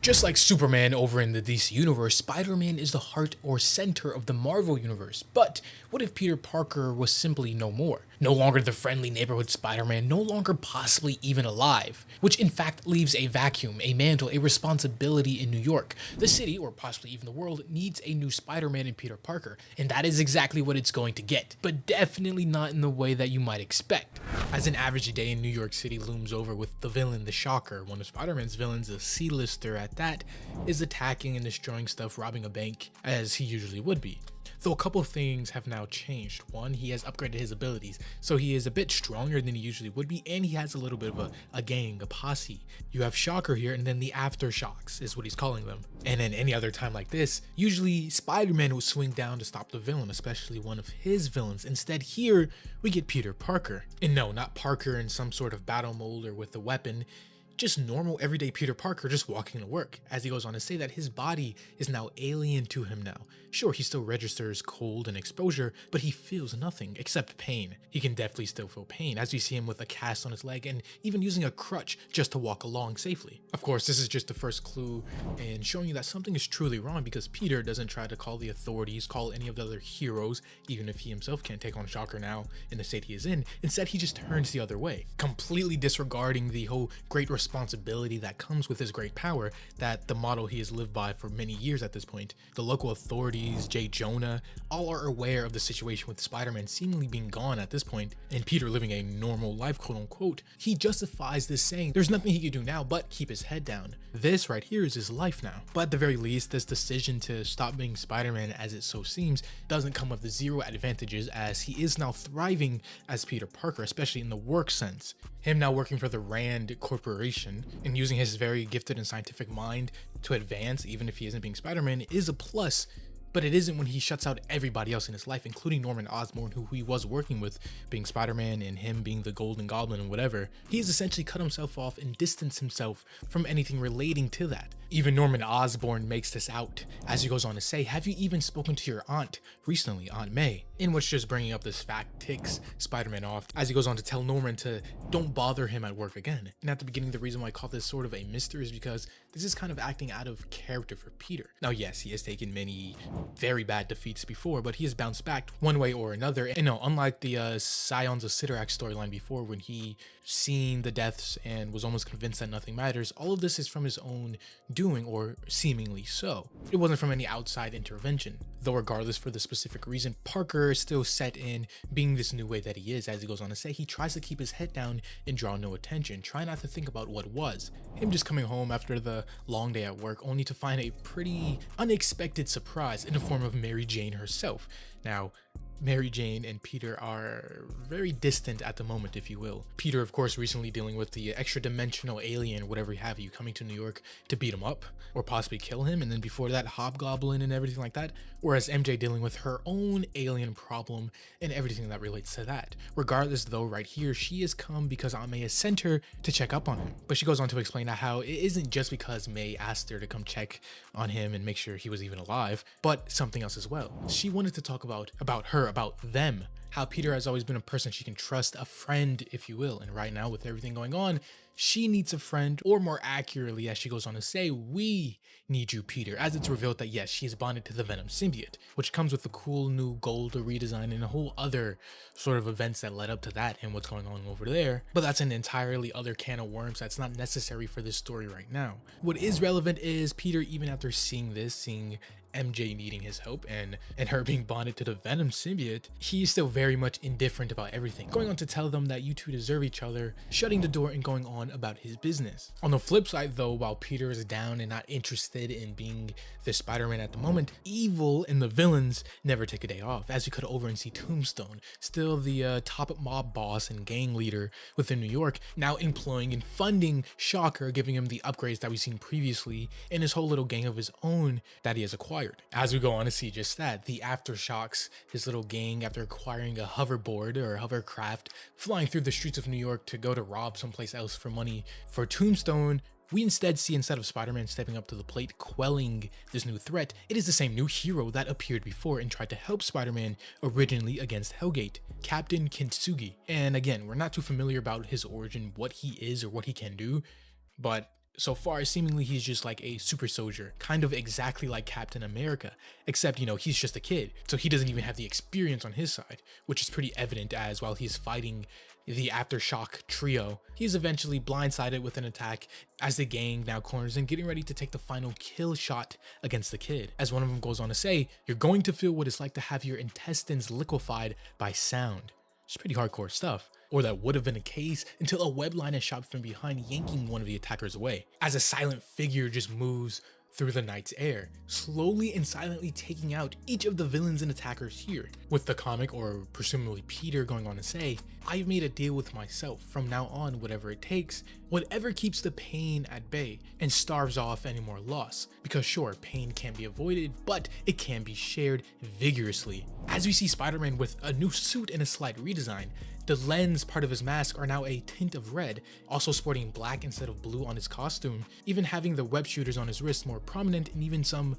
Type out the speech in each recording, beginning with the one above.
Just like Superman over in the DC universe, Spider-Man is the heart or center of the Marvel universe. But what if Peter Parker was simply no more? No longer the friendly neighborhood Spider-Man, no longer possibly even alive, which in fact leaves a vacuum, a mantle, a responsibility in New York. The city, or possibly even the world, needs a new Spider-Man in Peter Parker, and that is exactly what it's going to get, but definitely not in the way that you might expect. As an average day in New York City looms over with the villain, the Shocker, one of Spider-Man's villains, a C-lister at that, is attacking and destroying stuff, robbing a bank, as he usually would be. Though a couple of things have now changed. One, he has upgraded his abilities, so he is a bit stronger than he usually would be, and he has a little bit of a gang, a posse. You have Shocker here, and then the Aftershocks is what he's calling them. And in any other time like this, usually Spider-Man would swing down to stop the villain, especially one of his villains. Instead here, we get Peter Parker. And no, not Parker in some sort of battle mode or with a weapon, just normal everyday Peter Parker just walking to work, as he goes on to say that his body is now alien to him now. Sure, he still registers cold and exposure, but he feels nothing except pain. He can definitely still feel pain, as we see him with a cast on his leg and even using a crutch just to walk along safely. Of course, this is just the first clue in showing you that something is truly wrong, because Peter doesn't try to call the authorities, call any of the other heroes, even if he himself can't take on Shocker now in the state he is in. Instead, he just turns the other way, completely disregarding the whole great responsibility that comes with his great power, that the model he has lived by for many years at this point. The local authorities, J. Jonah, all are aware of the situation with Spider-Man seemingly being gone at this point, and Peter living a normal life, quote unquote. He justifies this, saying there's nothing he can do now but keep his head down. This right here is his life now. But at the very least, this decision to stop being Spider-Man, as it so seems, doesn't come with zero advantages, as he is now thriving as Peter Parker, especially in the work sense. Him now working for the Rand Corporation and using his very gifted and scientific mind to advance, even if he isn't being Spider-Man, is a plus. But it isn't when he shuts out everybody else in his life, including Norman Osborn, who he was working with, being Spider-Man and him being the Golden Goblin and whatever. He has essentially cut himself off and distanced himself from anything relating to that. Even Norman Osborn makes this out, as he goes on to say, "Have you even spoken to your aunt recently, Aunt May?" In which just bringing up this fact ticks Spider-Man off, as he goes on to tell Norman to don't bother him at work again. And at the beginning, the reason why I call this sort of a mystery is because this is kind of acting out of character for Peter. Now yes, he has taken many very bad defeats before, but he has bounced back one way or another. And no, unlike the Scions of Sidorak storyline before, when he seen the deaths and was almost convinced that nothing matters, all of this is from his own doing, or seemingly so. It wasn't from any outside intervention. Though regardless for the specific reason, Parker is still set in being this new way that he is. As he goes on to say, he tries to keep his head down and draw no attention, try not to think about what was. Him just coming home after the long day at work, only to find a pretty unexpected surprise in the form of Mary Jane herself. Now, Mary Jane and Peter are very distant at the moment, if you will. Peter, of course, recently dealing with the extra-dimensional alien, whatever have you, coming to New York to beat him up or possibly kill him, and then before that, Hobgoblin and everything like that. Whereas MJ dealing with her own alien problem and everything that relates to that. Regardless, though, right here, she has come because Aunt May has sent her to check up on him. But she goes on to explain how it isn't just because May asked her to come check on him and make sure he was even alive, but something else as well. She wanted to talk about them, how Peter has always been a person she can trust, a friend, if you will. And right now, with everything going on, she needs a friend, or more accurately, as she goes on to say, we need you, Peter, as it's revealed that yes, she is bonded to the Venom symbiote, which comes with a cool new gold redesign and a whole other sort of events that led up to that and what's going on over there. But that's an entirely other can of worms that's not necessary for this story right now. What is relevant is Peter, even after seeing MJ needing his help and her being bonded to the Venom symbiote, he's still very much indifferent about everything, going on to tell them that you two deserve each other, shutting the door and going on about his business. On the flip side though, while Peter is down and not interested in being the Spider-Man at the moment, evil and the villains never take a day off, as we could over and see Tombstone, still the top mob boss and gang leader within New York, now employing and funding Shocker, giving him the upgrades that we've seen previously, and his whole little gang of his own that he has acquired. As we go on to see just that, the Aftershocks, his little gang, after acquiring a hoverboard or a hovercraft, flying through the streets of New York to go to rob someplace else for money for Tombstone, we instead see, instead of Spider-Man stepping up to the plate, quelling this new threat, it is the same new hero that appeared before and tried to help Spider-Man originally against Hellgate, Captain Kintsugi. And again, we're not too familiar about his origin, what he is or what he can do, but So far, seemingly he's just like a super soldier, kind of exactly like Captain America, except, he's just a kid, so he doesn't even have the experience on his side, which is pretty evident as while he's fighting the Aftershock trio, he's eventually blindsided with an attack as the gang now corners in, getting ready to take the final kill shot against the kid. As one of them goes on to say, "You're going to feel what it's like to have your intestines liquefied by sound." It's pretty hardcore stuff. Or that would have been the case until a web line is shot from behind, yanking one of the attackers away, as a silent figure just moves through the night's air, slowly and silently taking out each of the villains and attackers here. With the comic, or presumably Peter, going on to say, "I've made a deal with myself. From now on, whatever it takes, whatever keeps the pain at bay and starves off any more loss. Because sure, pain can't be avoided, but it can be shared vigorously." As we see Spider-Man with a new suit and a slight redesign, the lens part of his mask are now a tint of red, also sporting black instead of blue on his costume, even having the web shooters on his wrists more prominent, and even some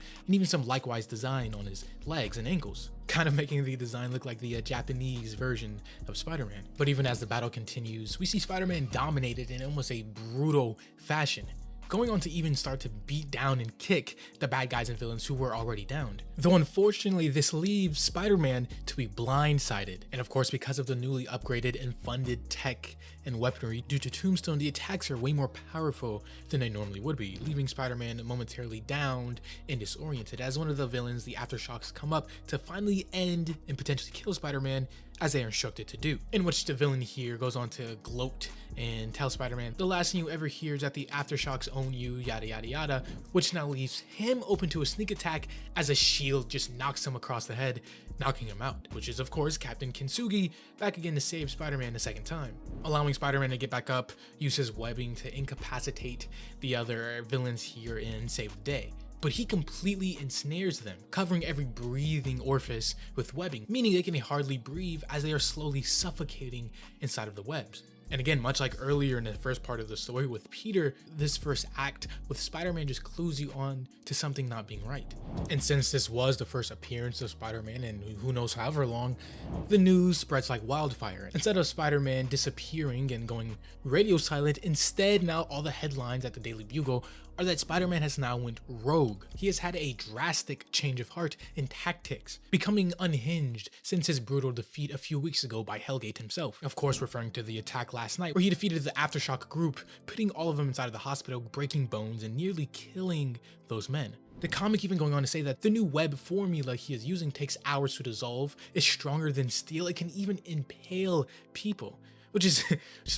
likewise design on his legs and ankles, kind of making the design look like the Japanese version of Spider-Man. But even as the battle continues, we see Spider-Man dominated in almost a brutal fashion, going on to even start to beat down and kick the bad guys and villains who were already downed. Though unfortunately, this leaves Spider-Man to be blindsided. And of course, because of the newly upgraded and funded tech and weaponry due to Tombstone, the attacks are way more powerful than they normally would be, leaving Spider-Man momentarily downed and disoriented as one of the villains, the Aftershocks, come up to finally end and potentially kill Spider-Man as they are instructed to do. In which the villain here goes on to gloat and tell Spider-Man, "The last thing you ever hear is that the Aftershocks own you, yada yada yada," which now leaves him open to a sneak attack as a shield just knocks him across the head, knocking him out, which is of course Captain Kintsugi back again to save Spider-Man a second time, allowing Spider-Man to get back up, use his webbing to incapacitate the other villains here and save the day. But he completely ensnares them, covering every breathing orifice with webbing, meaning they can hardly breathe as they are slowly suffocating inside of the webs. And again, much like earlier in the first part of the story with Peter, this first act with Spider-Man just clues you on to something not being right. And since this was the first appearance of Spider-Man in who knows however long, the news spreads like wildfire. Instead of Spider-Man disappearing and going radio silent, instead now all the headlines at the Daily Bugle are that Spider-Man has now went rogue. He has had a drastic change of heart and tactics, becoming unhinged since his brutal defeat a few weeks ago by Hellgate himself. Of course, referring to the attack last night where he defeated the Aftershock group, putting all of them inside of the hospital, breaking bones and nearly killing those men. The comic even going on to say that the new web formula he is using takes hours to dissolve, is stronger than steel, it can even impale people. Which is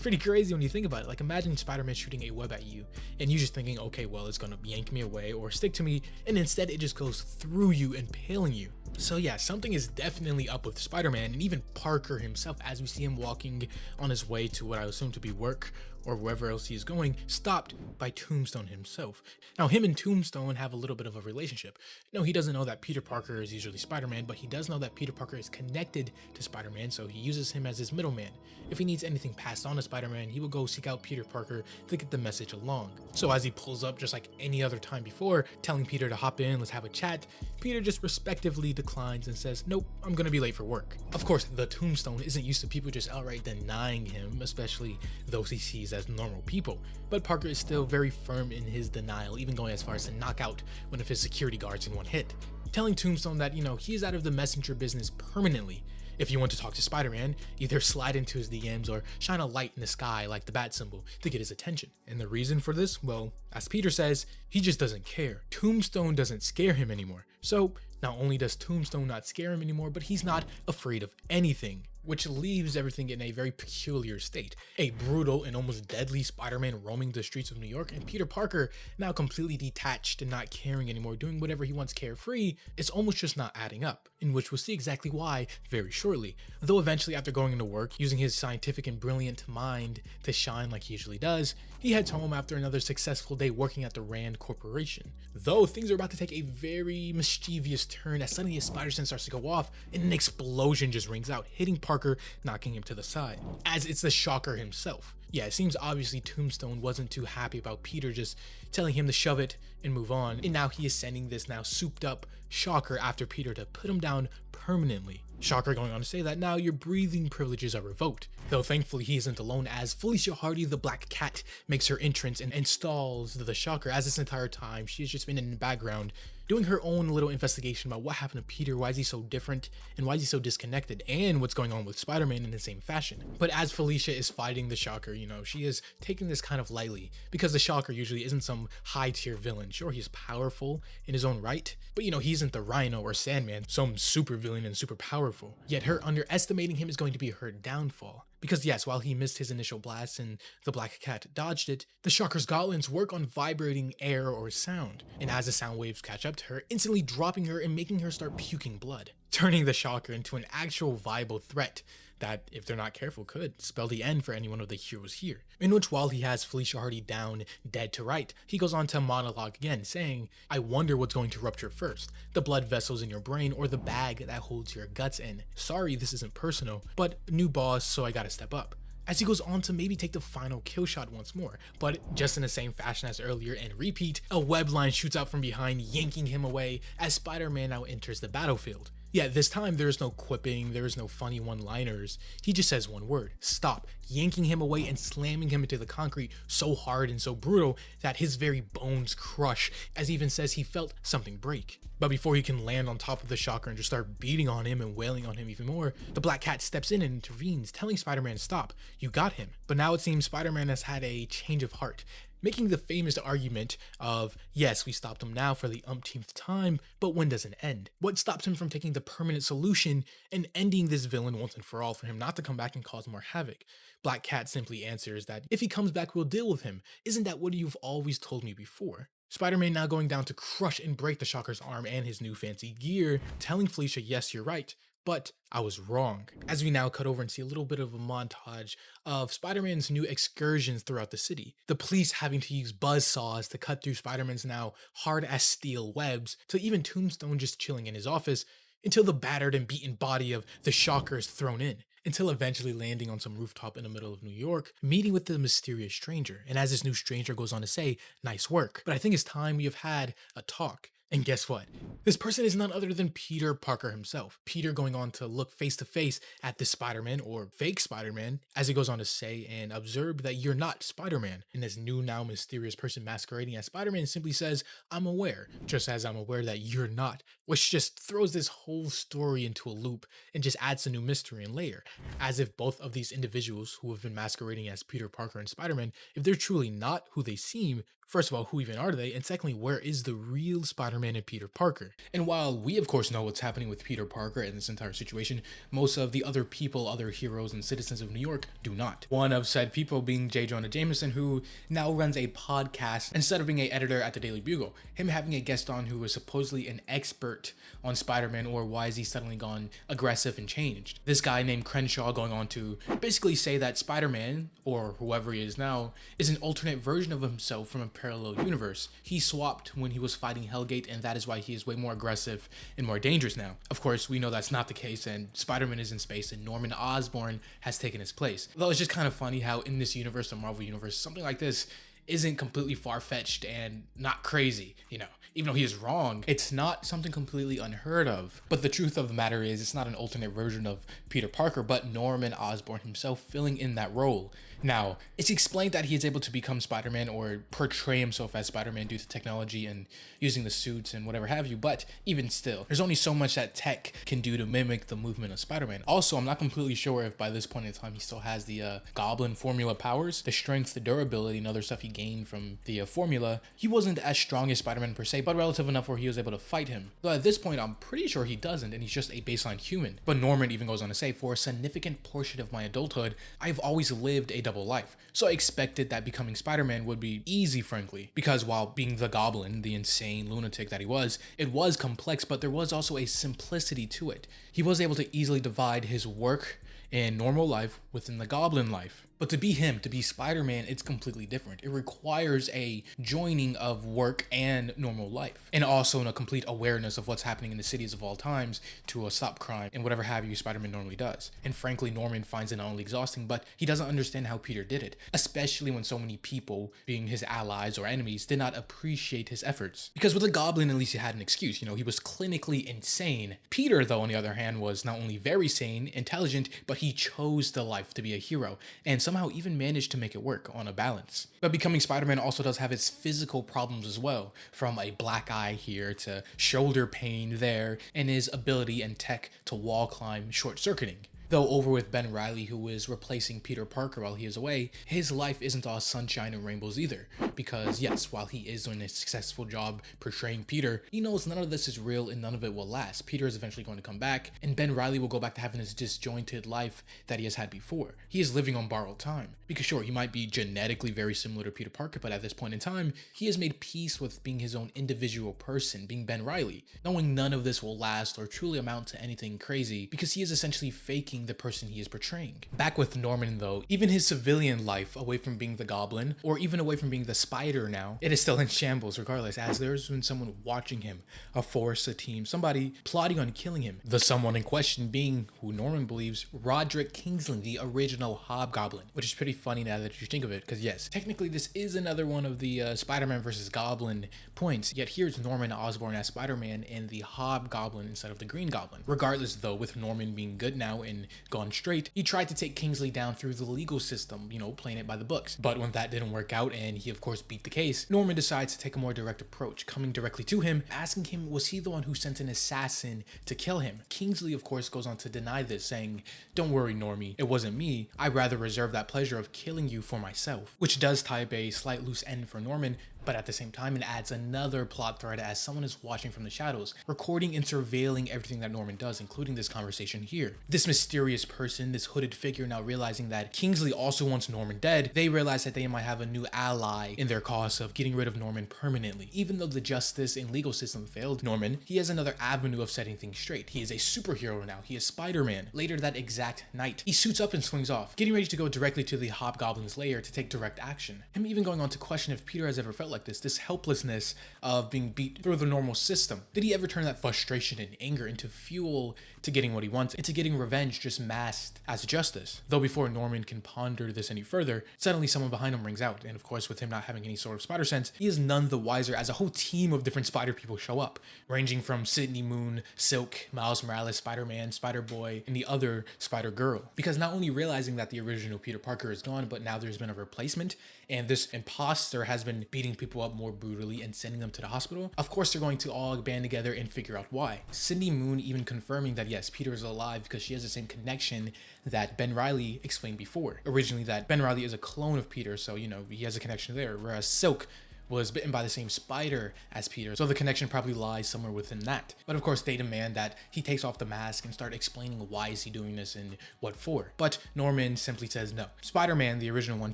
pretty crazy when you think about it. Like, imagine Spider-Man shooting a web at you and you just thinking, okay, well, it's gonna yank me away or stick to me, and instead it just goes through you, impaling you. So yeah, something is definitely up with Spider-Man, and even Parker himself, as we see him walking on his way to what I assume to be work or wherever else he is going, stopped by Tombstone himself. Now, him and Tombstone have a little bit of a relationship. No, he doesn't know that Peter Parker is usually Spider-Man, but he does know that Peter Parker is connected to Spider-Man, so he uses him as his middleman. If he needs anything passed on to Spider-Man, he will go seek out Peter Parker to get the message along. So as he pulls up just like any other time before, telling Peter to hop in, let's have a chat, Peter just respectively declines and says, "Nope, I'm gonna be late for work." Of course, the Tombstone isn't used to people just outright denying him, especially those he sees as normal people. But Parker is still very firm in his denial, even going as far as to knock out one of his security guards in one hit, telling Tombstone that, he's out of the messenger business permanently. If you want to talk to Spider-Man, either slide into his DMs or shine a light in the sky like the bat symbol to get his attention. And the reason for this? Well, as Peter says, he just doesn't care. Tombstone doesn't scare him anymore. So not only does Tombstone not scare him anymore, but he's not afraid of anything, which leaves everything in a very peculiar state. A brutal and almost deadly Spider-Man roaming the streets of New York, and Peter Parker now completely detached and not caring anymore, doing whatever he wants carefree. It's almost just not adding up, in which we'll see exactly why very shortly. Though eventually, after going into work, using his scientific and brilliant mind to shine like he usually does, he heads home after another successful day working at the Rand Corporation. Though things are about to take a very mischievous turn as suddenly his spider sense starts to go off and an explosion just rings out, hitting Parker, knocking him to the side, as it's the Shocker himself. Yeah, it seems obviously Tombstone wasn't too happy about Peter just telling him to shove it and move on, and now he is sending this now souped up Shocker after Peter to put him down permanently. Shocker going on to say that now your breathing privileges are revoked. Though thankfully he isn't alone, as Felicia Hardy the Black Cat makes her entrance and installs the Shocker, as this entire time she has just been in the background doing her own little investigation about what happened to Peter, why is he so different, and why is he so disconnected, and what's going on with Spider-Man in the same fashion. But as Felicia is fighting the Shocker, you know, she is taking this kind of lightly, because the Shocker usually isn't some high tier villain. Sure, he's powerful in his own right, but you know, he isn't the Rhino or Sandman, some super villain and super powerful. Yet her underestimating him is going to be her downfall. Because yes, while he missed his initial blast and the Black Cat dodged it, the Shocker's gauntlets work on vibrating air or sound, and as the sound waves catch up to her, instantly dropping her and making her start puking blood, turning the Shocker into an actual viable threat that, if they're not careful, could spell the end for any one of the heroes here. In which, while he has Felicia Hardy down dead to right, he goes on to monologue again, saying, "I wonder what's going to rupture first, the blood vessels in your brain or the bag that holds your guts in. Sorry, this isn't personal, but new boss, so I gotta step up." As he goes on to maybe take the final kill shot once more, but just in the same fashion as earlier and repeat, a web line shoots out from behind, yanking him away as Spider-Man now enters the battlefield. Yet this time there is no quipping, there is no funny one-liners, he just says one word, stop, yanking him away and slamming him into the concrete so hard and so brutal that his very bones crush, as he even says he felt something break. But before he can land on top of the Shocker and just start beating on him and wailing on him even more, the Black Cat steps in and intervenes, telling Spider-Man stop, you got him. But now it seems Spider-Man has had a change of heart, making the famous argument of, yes, we stopped him now for the umpteenth time, but when does it end? What stops him from taking the permanent solution and ending this villain once and for all, for him not to come back and cause more havoc? Black Cat simply answers that if he comes back, we'll deal with him. Isn't that what you've always told me before? Spider-Man now going down to crush and break the Shocker's arm and his new fancy gear, telling Felicia, yes, you're right, but I was wrong. As we now cut over and see a little bit of a montage of Spider-Man's new excursions throughout the city. The police having to use buzz saws to cut through Spider-Man's now hard as steel webs, to even Tombstone just chilling in his office, until the battered and beaten body of the Shocker is thrown in, until eventually landing on some rooftop in the middle of New York, meeting with the mysterious stranger. And as this new stranger goes on to say, nice work, but I think it's time we have had a talk. And guess what? This person is none other than Peter Parker himself. Peter going on to look face to face at the Spider-Man, or fake Spider-Man, as he goes on to say and observe that you're not Spider-Man. And this new now mysterious person masquerading as Spider-Man simply says, I'm aware, just as I'm aware that you're not, which just throws this whole story into a loop and just adds a new mystery and layer. As if both of these individuals who have been masquerading as Peter Parker and Spider-Man, if they're truly not who they seem, first of all, who even are they? And secondly, where is the real Spider-Man and Peter Parker? And while we of course know what's happening with Peter Parker in this entire situation, most of the other people, other heroes and citizens of New York do not. One of said people being J. Jonah Jameson, who now runs a podcast instead of being an editor at the Daily Bugle. Him having a guest on who is supposedly an expert on Spider-Man, or why is he suddenly gone aggressive and changed. This guy named Crenshaw going on to basically say that Spider-Man, or whoever he is now, is an alternate version of himself from a parallel universe. He swapped when he was fighting Hellgate, and that is why he is way more aggressive and more dangerous now. Of course, we know that's not the case, and Spider-Man is in space and Norman Osborn has taken his place. Though it's just kind of funny how in this universe, the Marvel universe, something like this isn't completely far-fetched and not crazy, you know. Even though he is wrong, it's not something completely unheard of. But the truth of the matter is, it's not an alternate version of Peter Parker, but Norman Osborn himself filling in that role. Now, it's explained that he is able to become Spider-Man or portray himself as Spider-Man due to technology and using the suits and whatever have you, but even still, there's only so much that tech can do to mimic the movement of Spider-Man. Also, I'm not completely sure if by this point in time he still has the Goblin formula powers, the strength, the durability, and other stuff he gained from the formula. He wasn't as strong as Spider-Man per se, but relative enough where he was able to fight him. Though at this point, I'm pretty sure he doesn't, and he's just a baseline human. But Norman even goes on to say, for a significant portion of my adulthood, I've always lived a double life. So I expected that becoming Spider-Man would be easy, frankly, because while being the Goblin, the insane lunatic that he was, it was complex, but there was also a simplicity to it. He was able to easily divide his work and normal life within the Goblin life. But to be him, to be Spider-Man, it's completely different. It requires a joining of work and normal life, and also a complete awareness of what's happening in the cities of all times to stop crime and whatever have you Spider-Man normally does. And frankly, Norman finds it not only exhausting, but he doesn't understand how Peter did it, especially when so many people, being his allies or enemies, did not appreciate his efforts. Because with the Goblin, at least he had an excuse, you know, he was clinically insane. Peter, though, on the other hand, was not only very sane, intelligent, but he chose the life to be a hero, and somehow even managed to make it work on a balance. But becoming Spider-Man also does have its physical problems as well, from a black eye here to shoulder pain there, and his ability and tech to wall climb short-circuiting. Though over with Ben Reilly, who is replacing Peter Parker while he is away, his life isn't all sunshine and rainbows either. Because yes, while he is doing a successful job portraying Peter, he knows none of this is real and none of it will last. Peter is eventually going to come back, and Ben Reilly will go back to having his disjointed life that he has had before. He is living on borrowed time. Because sure, he might be genetically very similar to Peter Parker, but at this point in time, he has made peace with being his own individual person, being Ben Reilly, knowing none of this will last or truly amount to anything crazy, because he is essentially faking the person he is portraying. Back with Norman though, even his civilian life, away from being the Goblin, or even away from being the Spider now, it is still in shambles regardless, as there's been someone watching him, a force, a team, somebody plotting on killing him. The someone in question being, who Norman believes, Roderick Kingsley, the original Hobgoblin, which is pretty funny now that you think of it, because yes, technically this is another one of the Spider-Man versus Goblin points, yet here's Norman Osborn as Spider-Man and the Hobgoblin instead of the Green Goblin. Regardless though, with Norman being good now and gone straight, he tried to take Kingsley down through the legal system, you know, playing it by the books. But when that didn't work out and he of course beat the case, Norman decides to take a more direct approach, coming directly to him, asking him was he the one who sent an assassin to kill him. Kingsley of course goes on to deny this, saying, "Don't worry Normie, it wasn't me. I'd rather reserve that pleasure of killing you for myself," which does tie up a slight loose end for Norman, but at the same time it adds another plot thread as someone is watching from the shadows, recording and surveilling everything that Norman does, including this conversation here. This mysterious person, this hooded figure, now realizing that Kingsley also wants Norman dead, they realize that they might have a new ally in their cause of getting rid of Norman permanently. Even though the justice and legal system failed Norman, he has another avenue of setting things straight. He is a superhero now. He is Spider-Man. Later that exact night, he suits up and swings off, getting ready to go directly to the Hobgoblin's lair to take direct action. Him even going on to question if Peter has ever felt like this helplessness of being beat through the normal system. Did he ever turn that frustration and anger into fuel to getting what he wants, into getting revenge just masked as justice? Though before Norman can ponder this any further, suddenly someone behind him rings out, and of course with him not having any sort of spider sense, he is none the wiser as a whole team of different spider people show up, ranging from Sydney Moon, Silk, Miles Morales, Spider-Man, Spider-Boy, and the other Spider-Girl. Because not only realizing that the original Peter Parker is gone, but now there's been a replacement, and this imposter has been beating people up more brutally and sending them to the hospital. Of course they're going to all band together and figure out why. Sydney Moon even confirming that yes, Peter is alive because she has the same connection that Ben Reilly explained before. Originally that Ben Reilly is a clone of Peter, so you know, he has a connection there, whereas Silk was bitten by the same spider as Peter, so the connection probably lies somewhere within that. But of course they demand that he takes off the mask and start explaining why is he doing this and what for. But Norman simply says no. Spider-Man, the original one,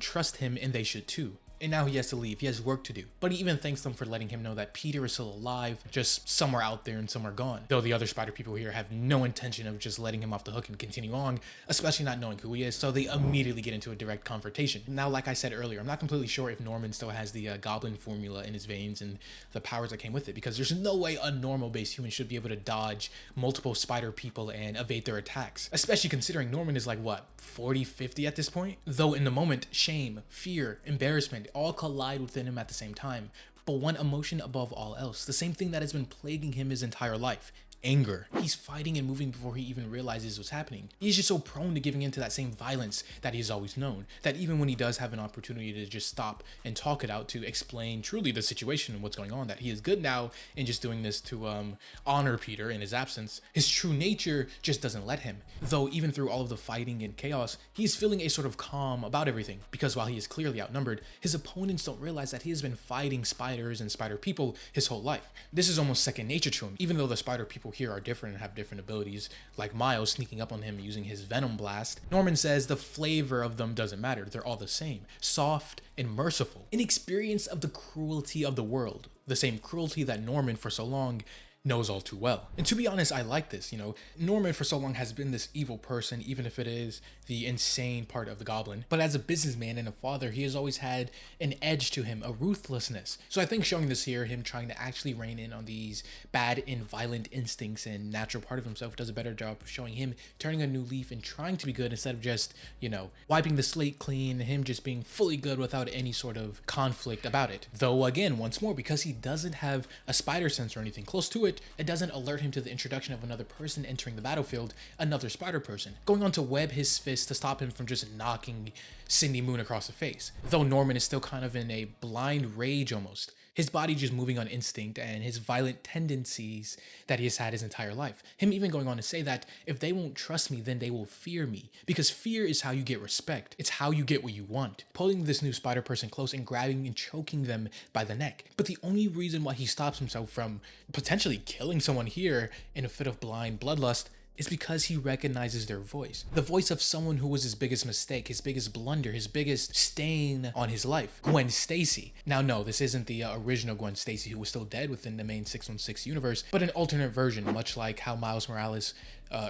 trust him and they should too. And now he has to leave, he has work to do. But he even thanks them for letting him know that Peter is still alive, just somewhere out there and somewhere gone. Though the other spider people here have no intention of just letting him off the hook and continue on, especially not knowing who he is, so they immediately get into a direct confrontation. Now, like I said earlier, I'm not completely sure if Norman still has the goblin formula in his veins and the powers that came with it, because there's no way a normal base human should be able to dodge multiple spider people and evade their attacks, especially considering Norman is like, what, 40, 50 at this point? Though in the moment, shame, fear, embarrassment, all collide within him at the same time, but one emotion above all else, the same thing that has been plaguing him his entire life: anger. He's fighting and moving before he even realizes what's happening. He's just so prone to giving into that same violence that he's always known, that even when he does have an opportunity to just stop and talk it out to explain truly the situation and what's going on, that he is good now and just doing this to honor Peter in his absence, his true nature just doesn't let him. Though even through all of the fighting and chaos, he's feeling a sort of calm about everything, because while he is clearly outnumbered, his opponents don't realize that he has been fighting spiders and spider people his whole life. This is almost second nature to him, even though the spider people here are different and have different abilities, like Miles sneaking up on him using his venom blast. Norman says the flavor of them doesn't matter, they're all the same: soft and merciful, an experience of the cruelty of the world, the same cruelty that Norman for so long knows all too well. And to be honest, I like this. Norman for so long has been this evil person, even if it is the insane part of the Goblin. But as a businessman and a father, he has always had an edge to him, a ruthlessness. So I think showing this here, him trying to actually rein in on these bad and violent instincts and natural part of himself, does a better job of showing him turning a new leaf and trying to be good instead of just, wiping the slate clean, him just being fully good without any sort of conflict about it. Though again, once more, because he doesn't have a spider sense or anything close to it, it doesn't alert him to the introduction of another person entering the battlefield, another spider person, going on to web his fist to stop him from just knocking Cindy Moon across the face. Though Norman is still kind of in a blind rage almost, his body just moving on instinct and his violent tendencies that he has had his entire life. Him even going on to say that if they won't trust me, then they will fear me. Because fear is how you get respect. It's how you get what you want. Pulling this new spider person close and grabbing and choking them by the neck. But the only reason why he stops himself from potentially killing someone here in a fit of blind bloodlust is because he recognizes their voice. The voice of someone who was his biggest mistake, his biggest blunder, his biggest stain on his life, Gwen Stacy. Now, no, this isn't the original Gwen Stacy who was still dead within the main 616 universe, but an alternate version, much like how Miles Morales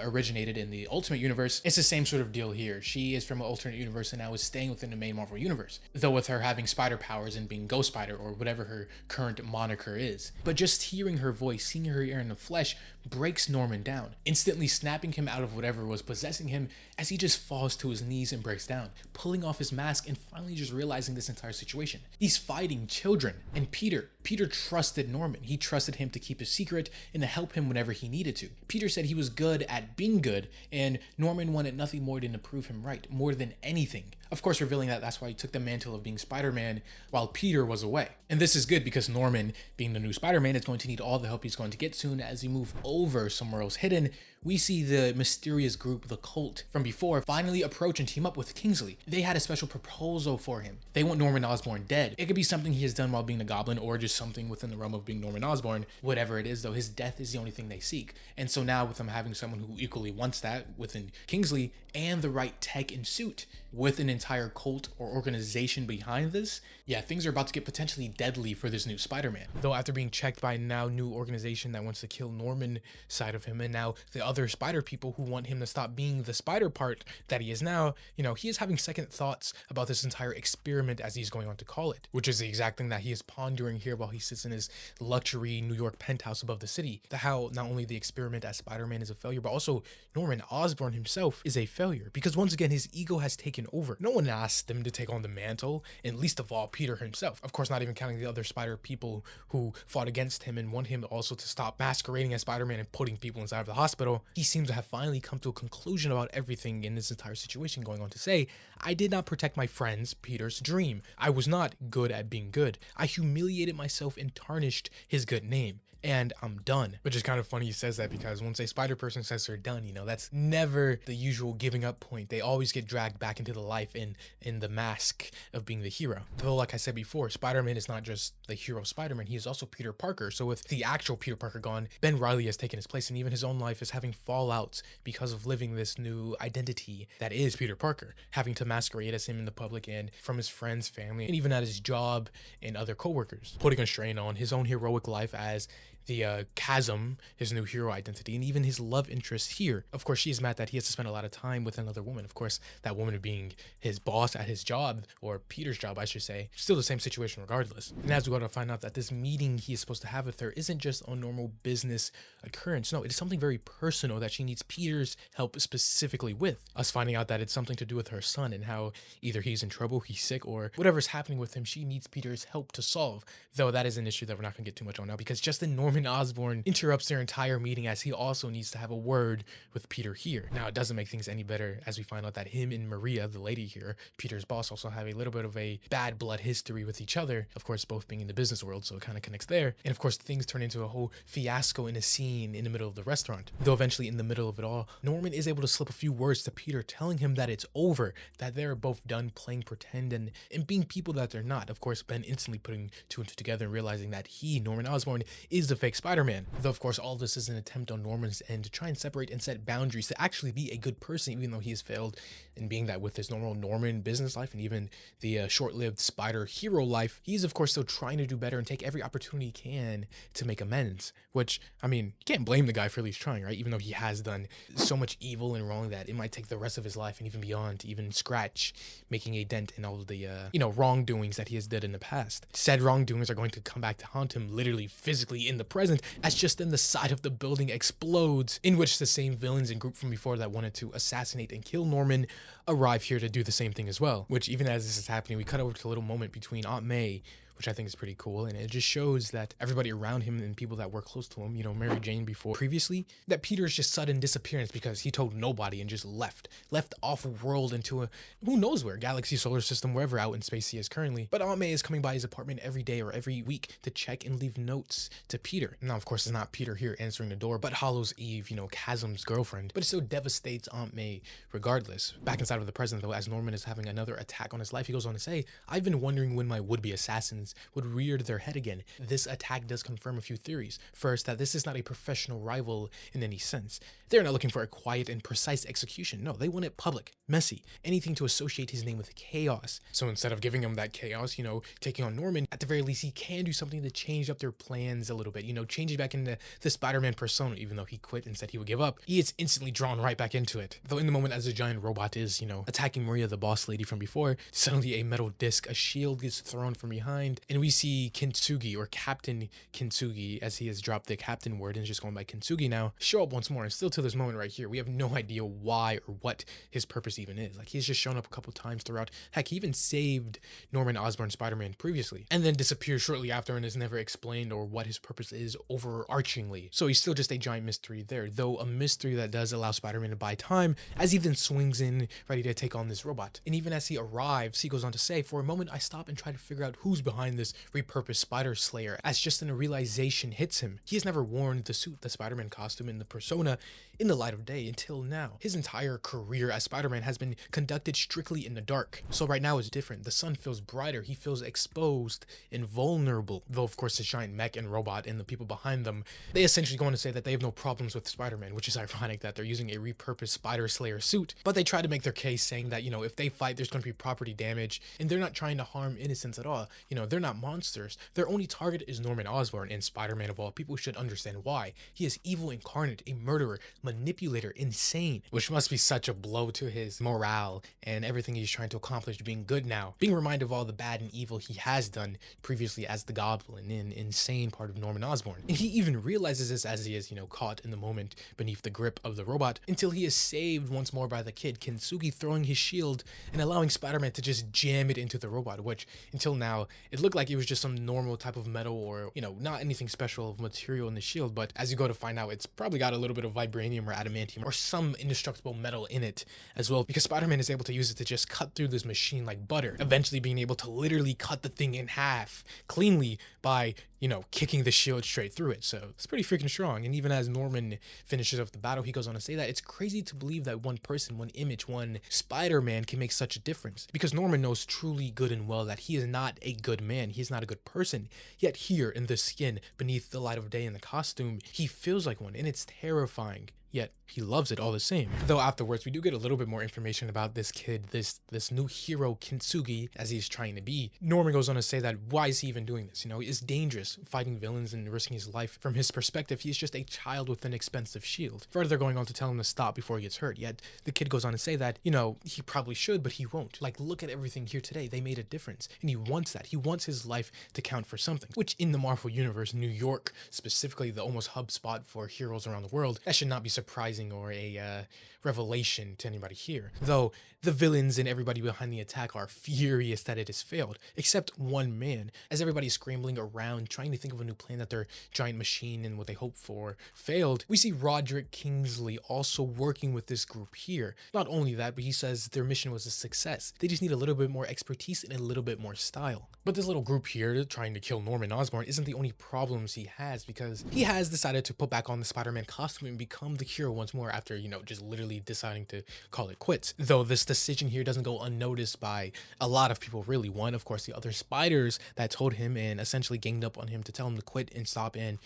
originated in the Ultimate Universe. It's the same sort of deal here. She is from an alternate universe and now is staying within the main Marvel Universe, though with her having spider powers and being Ghost Spider or whatever her current moniker is. But just hearing her voice, seeing her here in the flesh, breaks Norman down, instantly snapping him out of whatever was possessing him as he just falls to his knees and breaks down, pulling off his mask and finally just realizing this entire situation. He's fighting children, and Peter trusted Norman. He trusted him to keep his secret and to help him whenever he needed to. Peter said he was good at being good, and Norman wanted nothing more than to prove him right, more than anything. Of course, revealing that that's why he took the mantle of being Spider-Man while Peter was away. And this is good because Norman, being the new Spider-Man, is going to need all the help he's going to get soon. As he move over somewhere else hidden, we see the mysterious group, the cult from before, finally approach and team up with Kingsley. They had a special proposal for him. They want Norman Osborn dead. It could be something he has done while being a Goblin or just something within the realm of being Norman Osborn. Whatever it is though, his death is the only thing they seek. And so now with them having someone who equally wants that within Kingsley and the right tech and suit with an entire cult or organization behind this, yeah, things are about to get potentially deadly for this new Spider-Man. Though after being checked by a now new organization that wants to kill Norman side of him and now the other spider people who want him to stop being the spider part that he is now, he is having second thoughts about this entire experiment as he's going on to call it, which is the exact thing that he is pondering here while he sits in his luxury New York penthouse above the city. How not only the experiment as Spider-Man is a failure, but also Norman Osborn himself is a failure because once again his ego has taken over. No one asked him to take on the mantle, and least of all Peter himself. Of course, not even counting the other spider people who fought against him and want him also to stop masquerading as Spider-Man and putting people inside of the hospital. He seems to have finally come to a conclusion about everything in this entire situation, going on to say, I did not protect my friend's Peter's dream. I was not good at being good. I humiliated myself and tarnished his good name. And I'm done. Which is kind of funny he says that because once a spider person says they're done, that's never the usual giving up point. They always get dragged back into the life in the mask of being the hero. Though, like I said before, Spider-Man is not just the hero Spider-Man, he is also Peter Parker. So with the actual Peter Parker gone, Ben Reilly has taken his place, and even his own life is having fallouts because of living this new identity that is Peter Parker, having to masquerade as him in the public and from his friends, family, and even at his job and other coworkers, putting a strain on his own heroic life as the Chasm, his new hero identity, and even his love interest here. Of course, she is mad that he has to spend a lot of time with another woman. Of course, that woman being his boss at his job, or Peter's job, I should say. Still the same situation regardless. And as we go to find out that this meeting he is supposed to have with her isn't just a normal business occurrence. No, it is something very personal that she needs Peter's help specifically with. Us finding out that it's something to do with her son and how either he's in trouble, he's sick, or whatever's happening with him, she needs Peter's help to solve. Though that is an issue that we're not going to get too much on now because just in Norman Osborn interrupts their entire meeting as he also needs to have a word with Peter here. Now, it doesn't make things any better as we find out that him and Maria, the lady here, Peter's boss, also have a little bit of a bad blood history with each other. Of course, both being in the business world, so it kind of connects there. And of course, things turn into a whole fiasco in a scene in the middle of the restaurant. Though eventually in the middle of it all, Norman is able to slip a few words to Peter, telling him that it's over, that they're both done playing pretend and being people that they're not. Of course, Ben instantly putting two and two together and realizing that he, Norman Osborn, is the fake Spider-Man. Though of course all this is an attempt on Norman's end to try and separate and set boundaries to actually be a good person, even though he has failed in being that with his normal Norman business life and even the short-lived Spider hero life. He's of course still trying to do better and take every opportunity he can to make amends, which, I mean, you can't blame the guy for at least trying, right? Even though he has done so much evil and wrong that it might take the rest of his life and even beyond to even scratch making a dent in all of the wrongdoings that he has did in the past. Said wrongdoings are going to come back to haunt him literally physically in the present, as just then the side of the building explodes, in which the same villains and group from before that wanted to assassinate and kill Norman arrive here to do the same thing as well. Which, even as this is happening, we cut over to a little moment between Aunt May, which I think is pretty cool, and it just shows that everybody around him and people that were close to him, Mary Jane before previously, that Peter's just sudden disappearance because he told nobody and just left off world into a who knows where, galaxy, solar system, wherever out in space he is currently. But Aunt May is coming by his apartment every day or every week to check and leave notes to Peter. Now of course it's not Peter here answering the door, but Hollow's Eve, Chasm's girlfriend, but it still devastates Aunt May regardless. Back inside of the present though, as Norman is having another attack on his life, he goes on to say, "I've been wondering when my would-be assassins would rear their head again." This attack does confirm a few theories. First, that this is not a professional rival in any sense. They're not looking for a quiet and precise execution. No, they want it public, messy, anything to associate his name with chaos. So instead of giving him that chaos, taking on Norman, at the very least, he can do something to change up their plans a little bit, change it back into the Spider-Man persona. Even though he quit and said he would give up, he is instantly drawn right back into it. Though in the moment as the giant robot is, attacking Maria, the boss lady from before, suddenly a metal disc, a shield gets thrown from behind, and we see Kintsugi, or Captain Kintsugi, as he has dropped the captain word and is just going by Kintsugi now, show up once more. And still to this moment right here, we have no idea why or what his purpose even is. Like, he's just shown up a couple times throughout. Heck, he even saved Norman Osborn Spider-Man previously, and then disappears shortly after and is never explained or what his purpose is overarchingly. So he's still just a giant mystery there, though a mystery that does allow Spider-Man to buy time as he then swings in ready to take on this robot. And even as he arrives, he goes on to say, "For a moment I stop and try to figure out who's behind this repurposed Spider Slayer," as just then a realization hits him. He has never worn the suit, the Spider-Man costume, and the persona in the light of day until now. His entire career as Spider-Man has been conducted strictly in the dark. So right now is different. The sun feels brighter. He feels exposed and vulnerable. Though of course the giant mech and robot and the people behind them, they essentially go on to say that they have no problems with Spider-Man, which is ironic that they're using a repurposed Spider Slayer suit. But they try to make their case saying that, if they fight, there's going to be property damage, and they're not trying to harm innocents at all. They're not monsters. Their only target is Norman Osborn, and Spider-Man of all people should understand why. He is evil incarnate, a murderer, manipulator, insane, which must be such a blow to his morale and everything he's trying to accomplish being good now. Being reminded of all the bad and evil he has done previously as the Goblin, an insane part of Norman Osborn. And he even realizes this as he is, caught in the moment beneath the grip of the robot, until he is saved once more by the kid, Kintsugi, throwing his shield and allowing Spider-Man to just jam it into the robot, which until now, it looked like it was just some normal type of metal or, not anything special of material in the shield, but as you go to find out, it's probably got a little bit of vibranium or adamantium or some indestructible metal in it as well, because Spider-Man is able to use it to just cut through this machine like butter, eventually being able to literally cut the thing in half cleanly by, kicking the shield straight through it. So it's pretty freaking strong. And even as Norman finishes up the battle, he goes on to say that it's crazy to believe that one person, one image, one Spider-Man can make such a difference, because Norman knows truly good and well that he is not a good man. He is not a good person. Yet here in the skin, beneath the light of day in the costume, he feels like one, and it's terrifying. Yet he loves it all the same. Though afterwards, we do get a little bit more information about this kid, this new hero Kintsugi, as he's trying to be. Norman goes on to say that why is he even doing this? It's dangerous fighting villains and risking his life. From his perspective, he's just a child with an expensive shield. Further, they're going on to tell him to stop before he gets hurt. Yet the kid goes on to say that, he probably should, but he won't. Like, look at everything here today. They made a difference. And he wants that. He wants his life to count for something, which in the Marvel Universe, New York, specifically the almost hub spot for heroes around the world, that should not be surprising or a revelation to anybody here. Though the villains and everybody behind the attack are furious that it has failed, except one man, as everybody's scrambling around trying to think of a new plan that their giant machine and what they hoped for failed. We see Roderick Kingsley also working with this group here. Not only that, but he says their mission was a success. They just need a little bit more expertise and a little bit more style. But this little group here trying to kill Norman Osborn isn't the only problems he has, because he has decided to put back on the Spider-Man costume and become the hero once more after, just literally deciding to call it quits. Though this decision here doesn't go unnoticed by a lot of people, really. One, of course, the other spiders that told him and essentially ganged up on him to tell him to quit and stop and,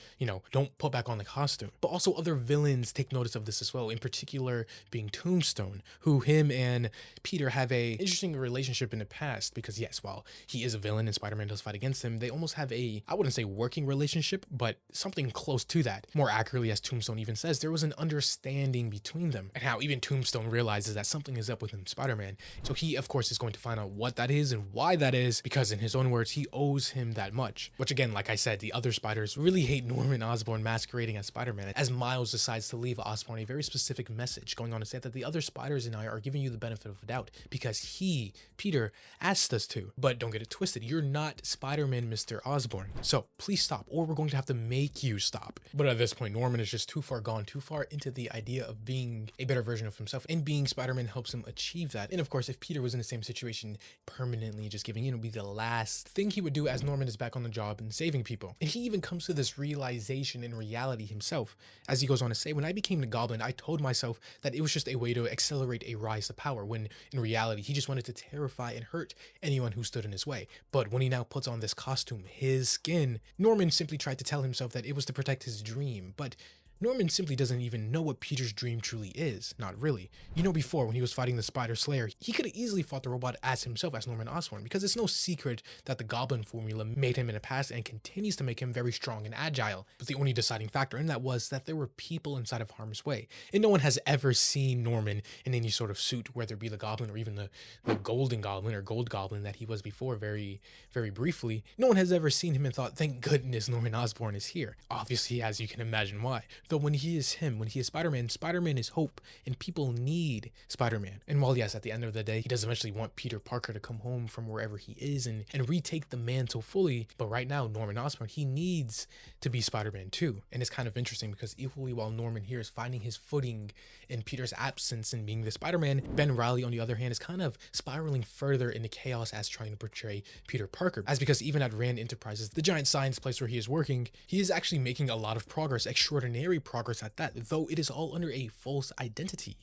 don't put back on the costume. But also other villains take notice of this as well, in particular being Tombstone, who him and Peter have a interesting relationship in the past because, yes, while he is a villain and Spider-Man does fight against him, they almost have a, I wouldn't say working relationship, but something close to that. More accurately, as Tombstone even says, there was an understanding between them, and how even Tombstone realizes that something is up with him, Spider-Man. So he, of course, is going to find out what that is and why that is, because in his own words, he owes him that much. Which again, like I said, the other spiders really hate Norman Osborn masquerading as Spider-Man, as Miles decides to leave Osborn a very specific message, going on to say that the other spiders and I are giving you the benefit of the doubt because he, Peter, asked us to. But don't get it twisted, you're not Spider-Man, Mr. Osborn. So please stop, or we're going to have to make you stop. But at this point, Norman is just too far gone, too far into the idea of being a better version of himself, and being Spider-Man helps him achieve that. And of course, if Peter was in the same situation, permanently just giving in would be the last thing he would do, as Norman is back on the job and saving people. And he even comes to this realization in reality himself, as he goes on to say, when I became the Goblin, I told myself that it was just a way to accelerate a rise to power, when in reality, he just wanted to terrify and hurt anyone who stood in his way. But when he now puts on this costume, his skin, Norman simply tried to tell himself that it was to protect his dream, but Norman simply doesn't even know what Peter's dream truly is. Not really. Before, when he was fighting the Spider Slayer, he could have easily fought the robot as himself, as Norman Osborn, because it's no secret that the Goblin formula made him in the past and continues to make him very strong and agile. But the only deciding factor in that was that there were people inside of harm's way. And no one has ever seen Norman in any sort of suit, whether it be the Goblin or even the Golden Goblin or Gold Goblin that he was before very, very briefly. No one has ever seen him and thought, thank goodness Norman Osborn is here. Obviously, as you can imagine why. Though when he is him, when he is Spider-Man, Spider-Man is hope, and people need Spider-Man. And while yes, at the end of the day, he does eventually want Peter Parker to come home from wherever he is and retake the mantle fully, but right now, Norman Osborn, he needs to be Spider-Man too. And it's kind of interesting because equally while Norman here is finding his footing in Peter's absence and being the Spider-Man, Ben Reilly, on the other hand, is kind of spiraling further into chaos as trying to portray Peter Parker. As because even at Rand Enterprises, the giant science place where he is working, he is actually making a lot of progress, extraordinary progress at that, though it is all under a false identity.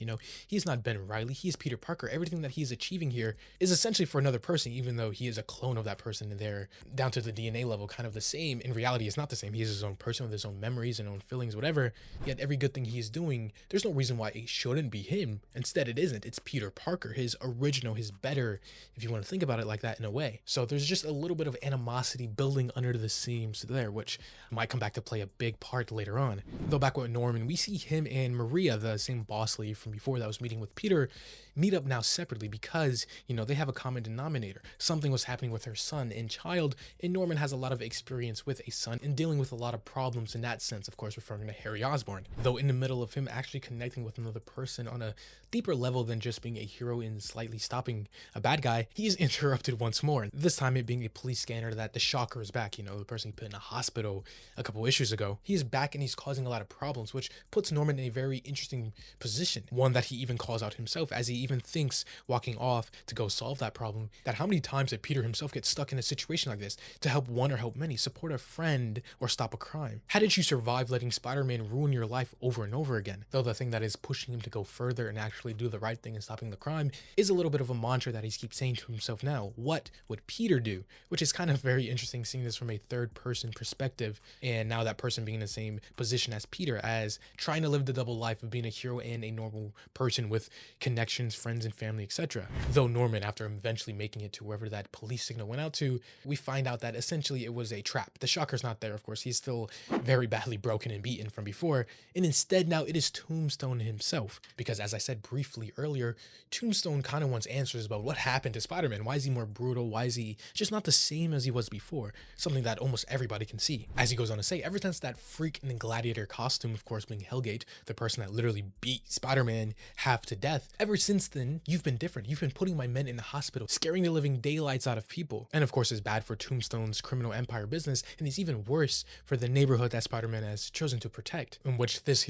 He is not Ben Reilly, he is Peter Parker. Everything that he is achieving here is essentially for another person, even though he is a clone of that person and they're down to the DNA level kind of the same. In reality, it's not the same. He is his own person with his own memories and own feelings, whatever. Yet every good thing he is doing, there's no reason why it shouldn't be him. Instead, it isn't. It's Peter Parker, his original, his better, if you want to think about it like that in a way. So there's just a little bit of animosity building under the seams there, which might come back to play a big part later on. Though back with Norman, we see him and Maria, the same boss lady from before that was meeting with Peter, meet up now separately because, they have a common denominator. Something was happening with her son and child, and Norman has a lot of experience with a son and dealing with a lot of problems in that sense, of course, referring to Harry Osborn. Though in the middle of him actually connecting with another person on a deeper level than just being a hero and slightly stopping a bad guy, he is interrupted once more. This time it being a police scanner that the Shocker is back, the person he put in a hospital a couple issues ago. He is back and he's causing a lot of problems, which puts Norman in a very interesting position. One that he even calls out himself, as he even thinks walking off to go solve that problem, that how many times did Peter himself get stuck in a situation like this to help one or help many, support a friend or stop a crime? How did you survive letting Spider-Man ruin your life over and over again? Though the thing that is pushing him to go further and actually do the right thing and stopping the crime is a little bit of a mantra that he keeps saying to himself now. What would Peter do? Which is kind of very interesting seeing this from a third person perspective, and now that person being in the same position as Peter, as trying to live the double life of being a hero and a normal person with connections, friends and family, etc. Though Norman, after eventually making it to wherever that police signal went out to, we find out that essentially it was a trap. The Shocker's not there, of course. He's still very badly broken and beaten from before, and instead now it is Tombstone himself. Because as I said briefly earlier, Tombstone kind of wants answers about what happened to Spider-Man. Why is he more brutal? Why is he just not the same as he was before? Something that almost everybody can see. As he goes on to say, ever since that freak in the gladiator costume, of course being Hellgate, the person that literally beat Spider-Man half to death, ever since then, you've been different. You've been putting my men in the hospital, scaring the living daylights out of people. And of course, it's bad for Tombstone's criminal empire business, and it's even worse for the neighborhood that Spider-Man has chosen to protect. In which this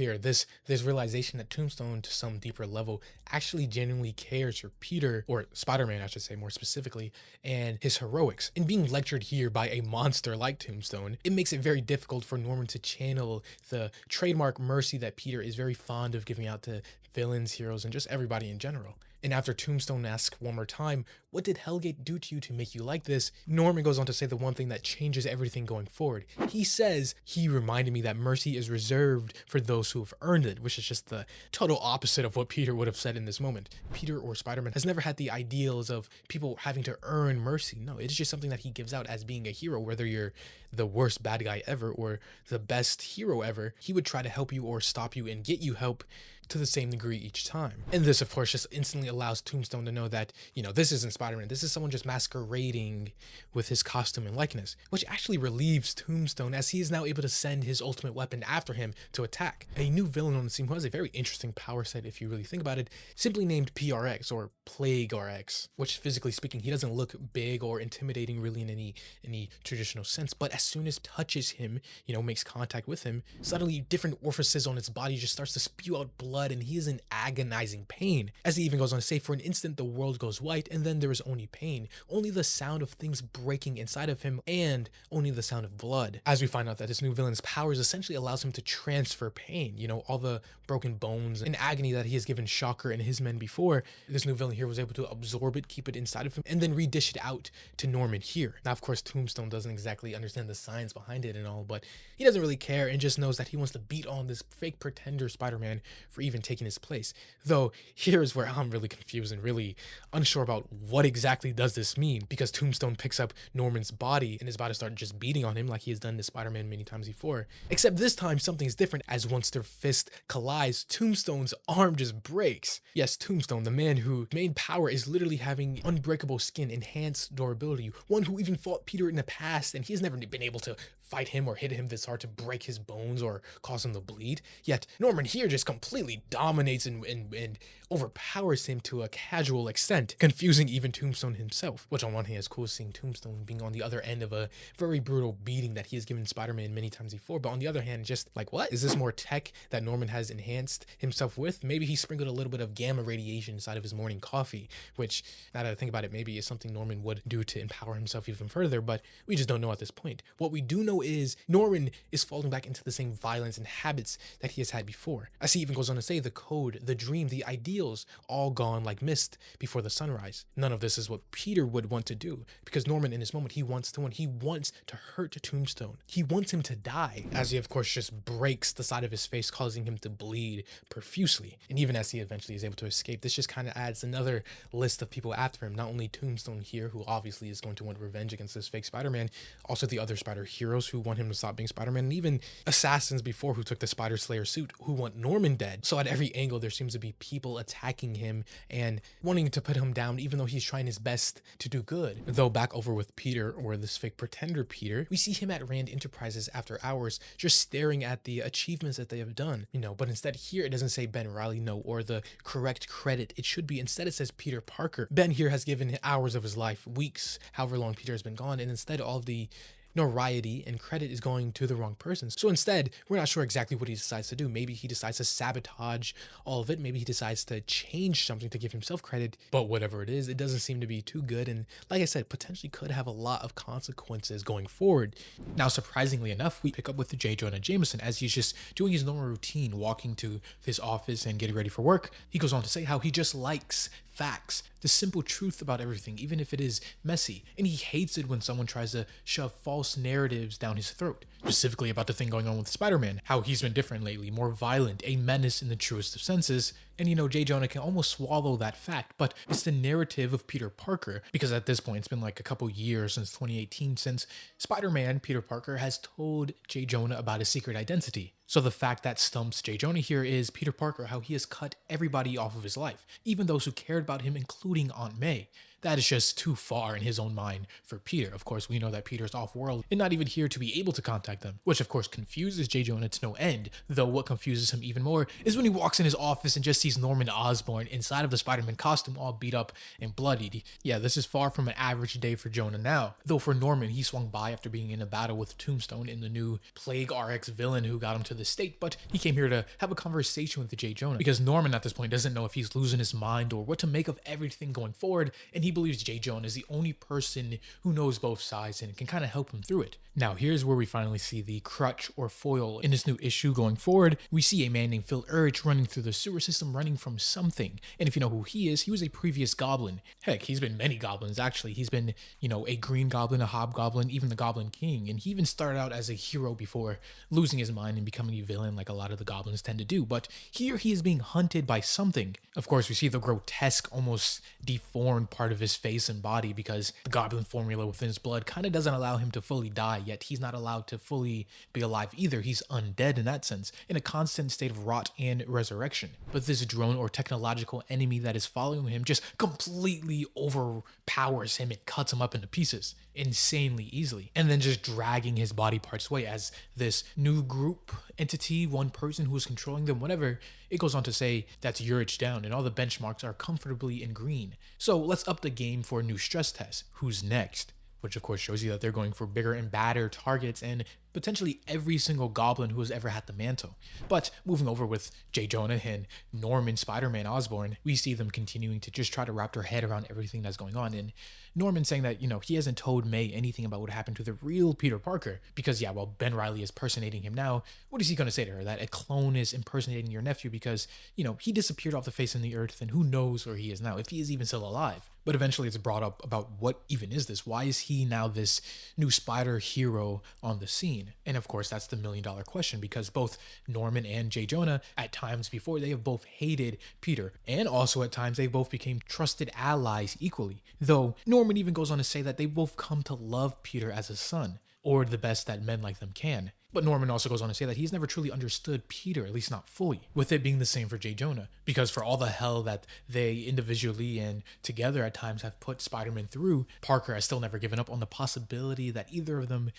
realization that Tombstone, to some deeper level, actually genuinely cares for Peter, or Spider-Man, I should say more specifically, and his heroics. And being lectured here by a monster like Tombstone, it makes it very difficult for Norman to channel the trademark mercy that Peter is very fond of giving out to villains, heroes, and just everybody in general. And after Tombstone asks one more time, what did Hellgate do to you to make you like this? Norman goes on to say the one thing that changes everything going forward. He says, he reminded me that mercy is reserved for those who have earned it, which is just the total opposite of what Peter would have said in this moment. Peter or Spider-Man has never had the ideals of people having to earn mercy. No, it's just something that he gives out as being a hero, whether you're the worst bad guy ever or the best hero ever. He would try to help you or stop you and get you help to the same degree each time. And this, of course, just instantly allows Tombstone to know that, you know, this isn't Spider-Man. This is someone just masquerading with his costume and likeness, which actually relieves Tombstone as he is now able to send his ultimate weapon after him to attack. A new villain on the scene who has a very interesting power set if you really think about it, simply named PRX or Plague RX, which physically speaking, he doesn't look big or intimidating really in any traditional sense, but as soon as touches him, you know, makes contact with him, suddenly different orifices on its body just starts to spew out blood and he is in agonizing pain. As he even goes on to say, for an instant the world goes white and then there is only pain, only the sound of things breaking inside of him and only the sound of blood. As we find out that this new villain's powers essentially allows him to transfer pain, you know, all the broken bones and agony that he has given Shocker and his men before, this new villain here was able to absorb it, keep it inside of him, and then redish it out to Norman here. Now, of course, Tombstone doesn't exactly understand the science behind it and all, but he doesn't really care and just knows that he wants to beat on this fake pretender Spider-Man for even taking his place. Though, here's where I'm really confused and really unsure about what exactly does this mean, because Tombstone picks up Norman's body and is about to start just beating on him like he has done to Spider-Man many times before. Except this time, something's different, as once their fist collides, Tombstone's arm just breaks. Yes, Tombstone, the man whose main power is literally having unbreakable skin, enhanced durability, one who even fought Peter in the past, and he's never been able to fight him or hit him this hard to break his bones or cause him to bleed. Yet Norman here just completely dominates and overpowers him to a casual extent, confusing even Tombstone himself, which on one hand is cool, seeing Tombstone being on the other end of a very brutal beating that he has given Spider-Man many times before, but on the other hand, just like, what? Is this more tech that Norman has enhanced himself with? Maybe he sprinkled a little bit of gamma radiation inside of his morning coffee, which, now that I think about it, maybe is something Norman would do to empower himself even further, but we just don't know at this point. What we do know is Norman is falling back into the same violence and habits that he has had before. As he even goes on to say, the code, the dream, the ideals, all gone like mist before the sunrise. None of this is what Peter would want to do, because Norman in this moment, he wants to win. He wants to hurt Tombstone. He wants him to die, as he of course just breaks the side of his face, causing him to bleed profusely. And even as he eventually is able to escape, this just kind of adds another list of people after him. Not only Tombstone here, who obviously is going to want revenge against this fake Spider-Man, also the other Spider heroes who want him to stop being Spider-Man, and even assassins before who took the Spider Slayer suit who want Norman dead. So at every angle, there seems to be people attacking him and wanting to put him down, even though he's trying his best to do good. Though back over with Peter, or this fake pretender Peter, we see him at Rand Enterprises after hours, just staring at the achievements that they have done, you know, but instead here it doesn't say Ben Riley, no, or the correct credit it should be. Instead it says Peter Parker. Ben here has given hours of his life, weeks, however long Peter has been gone, and instead all of the notoriety and credit is going to the wrong person. So instead, we're not sure exactly what he decides to do. Maybe he decides to sabotage all of it. Maybe he decides to change something to give himself credit. But whatever it is, it doesn't seem to be too good. And like I said, potentially could have a lot of consequences going forward. Now, surprisingly enough, we pick up with J. Jonah Jameson as he's just doing his normal routine, walking to his office and getting ready for work. He goes on to say how he just likes facts, the simple truth about everything, even if it is messy. And he hates it when someone tries to shove false narratives down his throat, specifically about the thing going on with Spider-Man, how he's been different lately, more violent, a menace in the truest of senses. And you know, J. Jonah can almost swallow that fact, but it's the narrative of Peter Parker, because at this point, it's been like a couple years since 2018 since Spider-Man, Peter Parker, has told J. Jonah about his secret identity. So the fact that stumps J. Jonah here is Peter Parker, how he has cut everybody off of his life, even those who cared about him, including Aunt May. That is just too far in his own mind for Peter. Of course, we know that Peter's off-world and not even here to be able to contact them, which of course confuses J. Jonah to no end, though what confuses him even more is when he walks in his office and just sees Norman Osborn inside of the Spider-Man costume, all beat up and bloodied. Yeah, this is far from an average day for Jonah now, though for Norman, he swung by after being in a battle with Tombstone and the new Plague RX villain who got him to the state, but he came here to have a conversation with J. Jonah, because Norman at this point doesn't know if he's losing his mind or what to make of everything going forward, and he believes J. Jonah is the only person who knows both sides and can kind of help him through it. Now, here's where we finally see the crutch or foil in this new issue going forward. We see a man named Phil Urich running through the sewer system, running from something. And if you know who he is, he was a previous goblin. Heck, he's been many goblins, actually. He's been, a green goblin, a hobgoblin, even the Goblin King. And he even started out as a hero before losing his mind and becoming a villain like a lot of the goblins tend to do. But here he is being hunted by something. Of course, we see the grotesque, almost deformed part of his face and body because the goblin formula within his blood kind of doesn't allow him to fully die, yet he's not allowed to fully be alive either. He's undead in that sense, in a constant state of rot and resurrection. But this drone or technological enemy that is following him just completely overpowers him and cuts him up into pieces insanely easily, and then just dragging his body parts away as this new group entity, one person who is controlling them, whatever. It goes on to say that's Urich down and all the benchmarks are comfortably in green. So let's up the game for a new stress test. Who's next? Which of course shows you that they're going for bigger and badder targets and potentially every single goblin who has ever had the mantle. But moving over with J. Jonah and Norman Spider-Man Osborn, we see them continuing to just try to wrap their head around everything that's going on. And Norman saying that, he hasn't told May anything about what happened to the real Peter Parker. Because while Ben Reilly is impersonating him now, what is he going to say to her? That a clone is impersonating your nephew because, he disappeared off the face of the earth and who knows where he is now, if he is even still alive. But eventually it's brought up about what even is this? Why is he now this new spider hero on the scene? And of course, that's the million-dollar question, because both Norman and J. Jonah, at times before, they have both hated Peter, and also at times they both became trusted allies equally. Though Norman even goes on to say that they both come to love Peter as a son, or the best that men like them can. But Norman also goes on to say that he's never truly understood Peter, at least not fully, with it being the same for J. Jonah. Because for all the hell that they individually and together at times have put Spider-Man through, Parker has still never given up on the possibility that either of them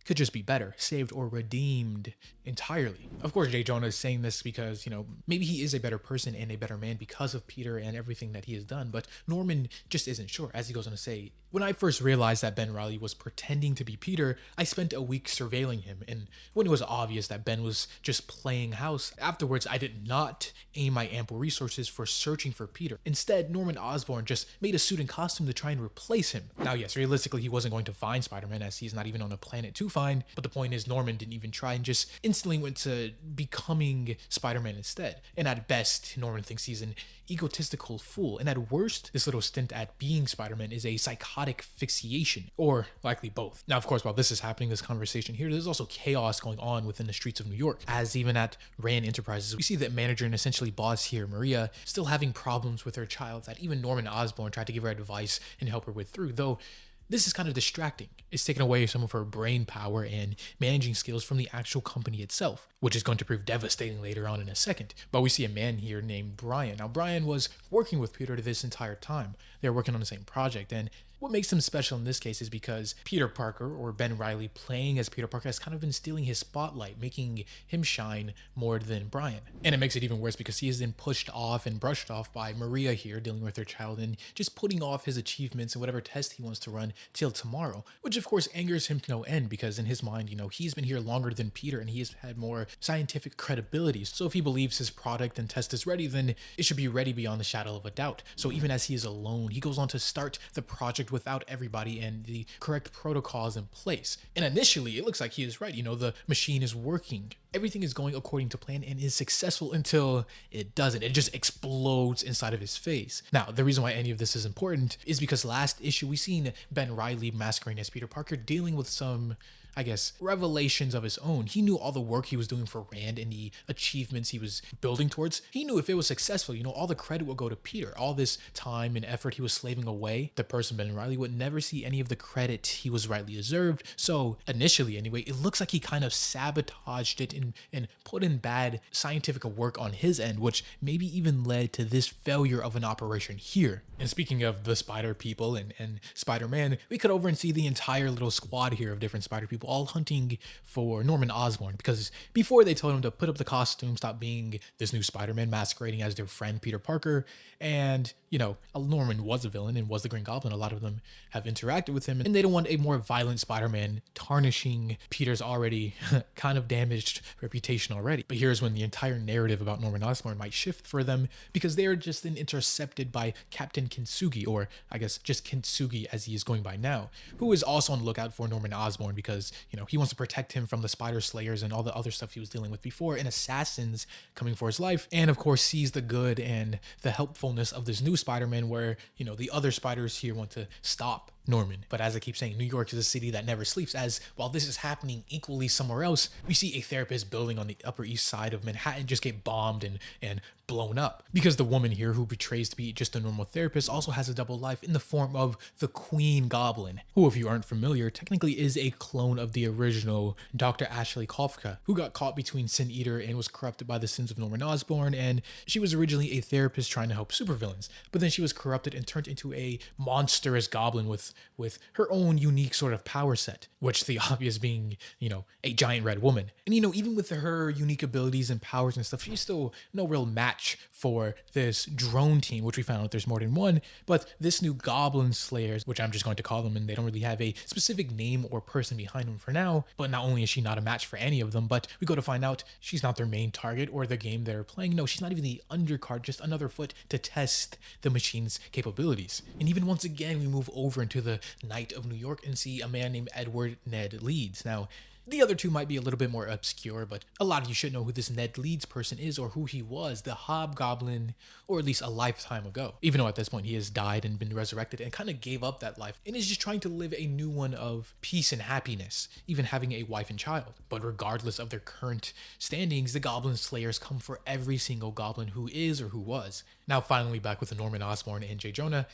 could just be better, saved or redeemed entirely. Of course, J. Jonah is saying this because, maybe he is a better person and a better man because of Peter and everything that he has done, but Norman just isn't sure. As he goes on to say, when I first realized that Ben Reilly was pretending to be Peter, I spent a week surveilling him, and when it was obvious that Ben was just playing house, afterwards I did not aim my ample resources for searching for Peter. Instead, Norman Osborn just made a suit and costume to try and replace him. Now, yes, realistically, he wasn't going to find Spider-Man as he's not even on a planet to find, but the point is Norman didn't even try and just instantly went to becoming Spider-Man instead. And at best, Norman thinks he's an egotistical fool, and at worst, this little stint at being Spider-Man is a psychotic fixation, or likely both. Now, of course, while this is happening, this conversation here, there's also chaos going on within the streets of New York, as even at Rand Enterprises, we see that manager and essentially boss here, Maria, still having problems with her child that even Norman Osborn tried to give her advice and help her with through, though this is kind of distracting. It's taken away some of her brain power and managing skills from the actual company itself, which is going to prove devastating later on in a second. But we see a man here named Brian. Now, Brian was working with Peter this entire time. They're working on the same project, and what makes him special in this case is because Peter Parker, or Ben Reilly playing as Peter Parker, has kind of been stealing his spotlight, making him shine more than Brian. And it makes it even worse because he has been pushed off and brushed off by Maria here, dealing with her child, and just putting off his achievements and whatever test he wants to run till tomorrow, which of course angers him to no end because in his mind, he's been here longer than Peter and he has had more scientific credibility. So if he believes his product and test is ready, then it should be ready beyond the shadow of a doubt. So even as he is alone, he goes on to start the project without everybody and the correct protocols in place. And initially, it looks like he is right. The machine is working. Everything is going according to plan and is successful until it doesn't. It just explodes inside of his face. Now, the reason why any of this is important is because last issue, we seen Ben Reilly masquerading as Peter Parker dealing with some, revelations of his own. He knew all the work he was doing for Rand and the achievements he was building towards. He knew if it was successful, all the credit would go to Peter. All this time and effort he was slaving away, the person Ben Reilly would never see any of the credit he was rightly deserved. So initially, anyway, it looks like he kind of sabotaged it and put in bad scientific work on his end, which maybe even led to this failure of an operation here. And speaking of the Spider people and Spider-Man, we cut over and see the entire little squad here of different Spider people all hunting for Norman Osborn, because before they told him to put up the costume, stop being this new Spider-Man masquerading as their friend Peter Parker. And, you know, Norman was a villain and was the Green Goblin. A lot of them have interacted with him, and they don't want a more violent Spider-Man tarnishing Peter's already kind of damaged reputation already. But here's when the entire narrative about Norman Osborn might shift for them, because they are just then intercepted by Captain Kintsugi, or I guess just Kintsugi as he is going by now, who is also on the lookout for Norman Osborn because, you know, he wants to protect him from the Spider Slayers and all the other stuff he was dealing with before, and assassins coming for his life, and of course sees the good and the helpfulness of this new Spider-Man where, you know, the other spiders here want to stop Norman. But as I keep saying, New York is a city that never sleeps, as while this is happening equally somewhere else, we see a therapist building on the Upper East Side of Manhattan just get bombed and blown up. Because the woman here who betrays to be just a normal therapist also has a double life in the form of the Queen Goblin, who, if you aren't familiar, technically is a clone of the original Dr. Ashley Kafka, who got caught between Sin Eater and was corrupted by the sins of Norman Osborn, and she was originally a therapist trying to help supervillains, but then she was corrupted and turned into a monstrous goblin with her own unique sort of power set, which the obvious being, you know, a giant red woman. And, you know, even with her unique abilities and powers and stuff, she's still no real match for this drone team, which we found out there's more than one. But this new Goblin Slayers, which I'm just going to call them, and they don't really have a specific name or person behind them for now, but not only is she not a match for any of them, but we go to find out she's not their main target or the game they're playing. No, she's not even the undercard, just another foot to test the machine's capabilities. And even once again, we move over into the night of New York and see a man named Edward Ned Leeds. Now, the other two might be a little bit more obscure, but a lot of you should know who this Ned Leeds person is, or who he was, the Hobgoblin, or at least a lifetime ago. Even though at this point he has died and been resurrected and kind of gave up that life and is just trying to live a new one of peace and happiness, even having a wife and child. But regardless of their current standings, the Goblin Slayers come for every single goblin who is or who was. Now finally back with Norman Osborn and J. Jonah.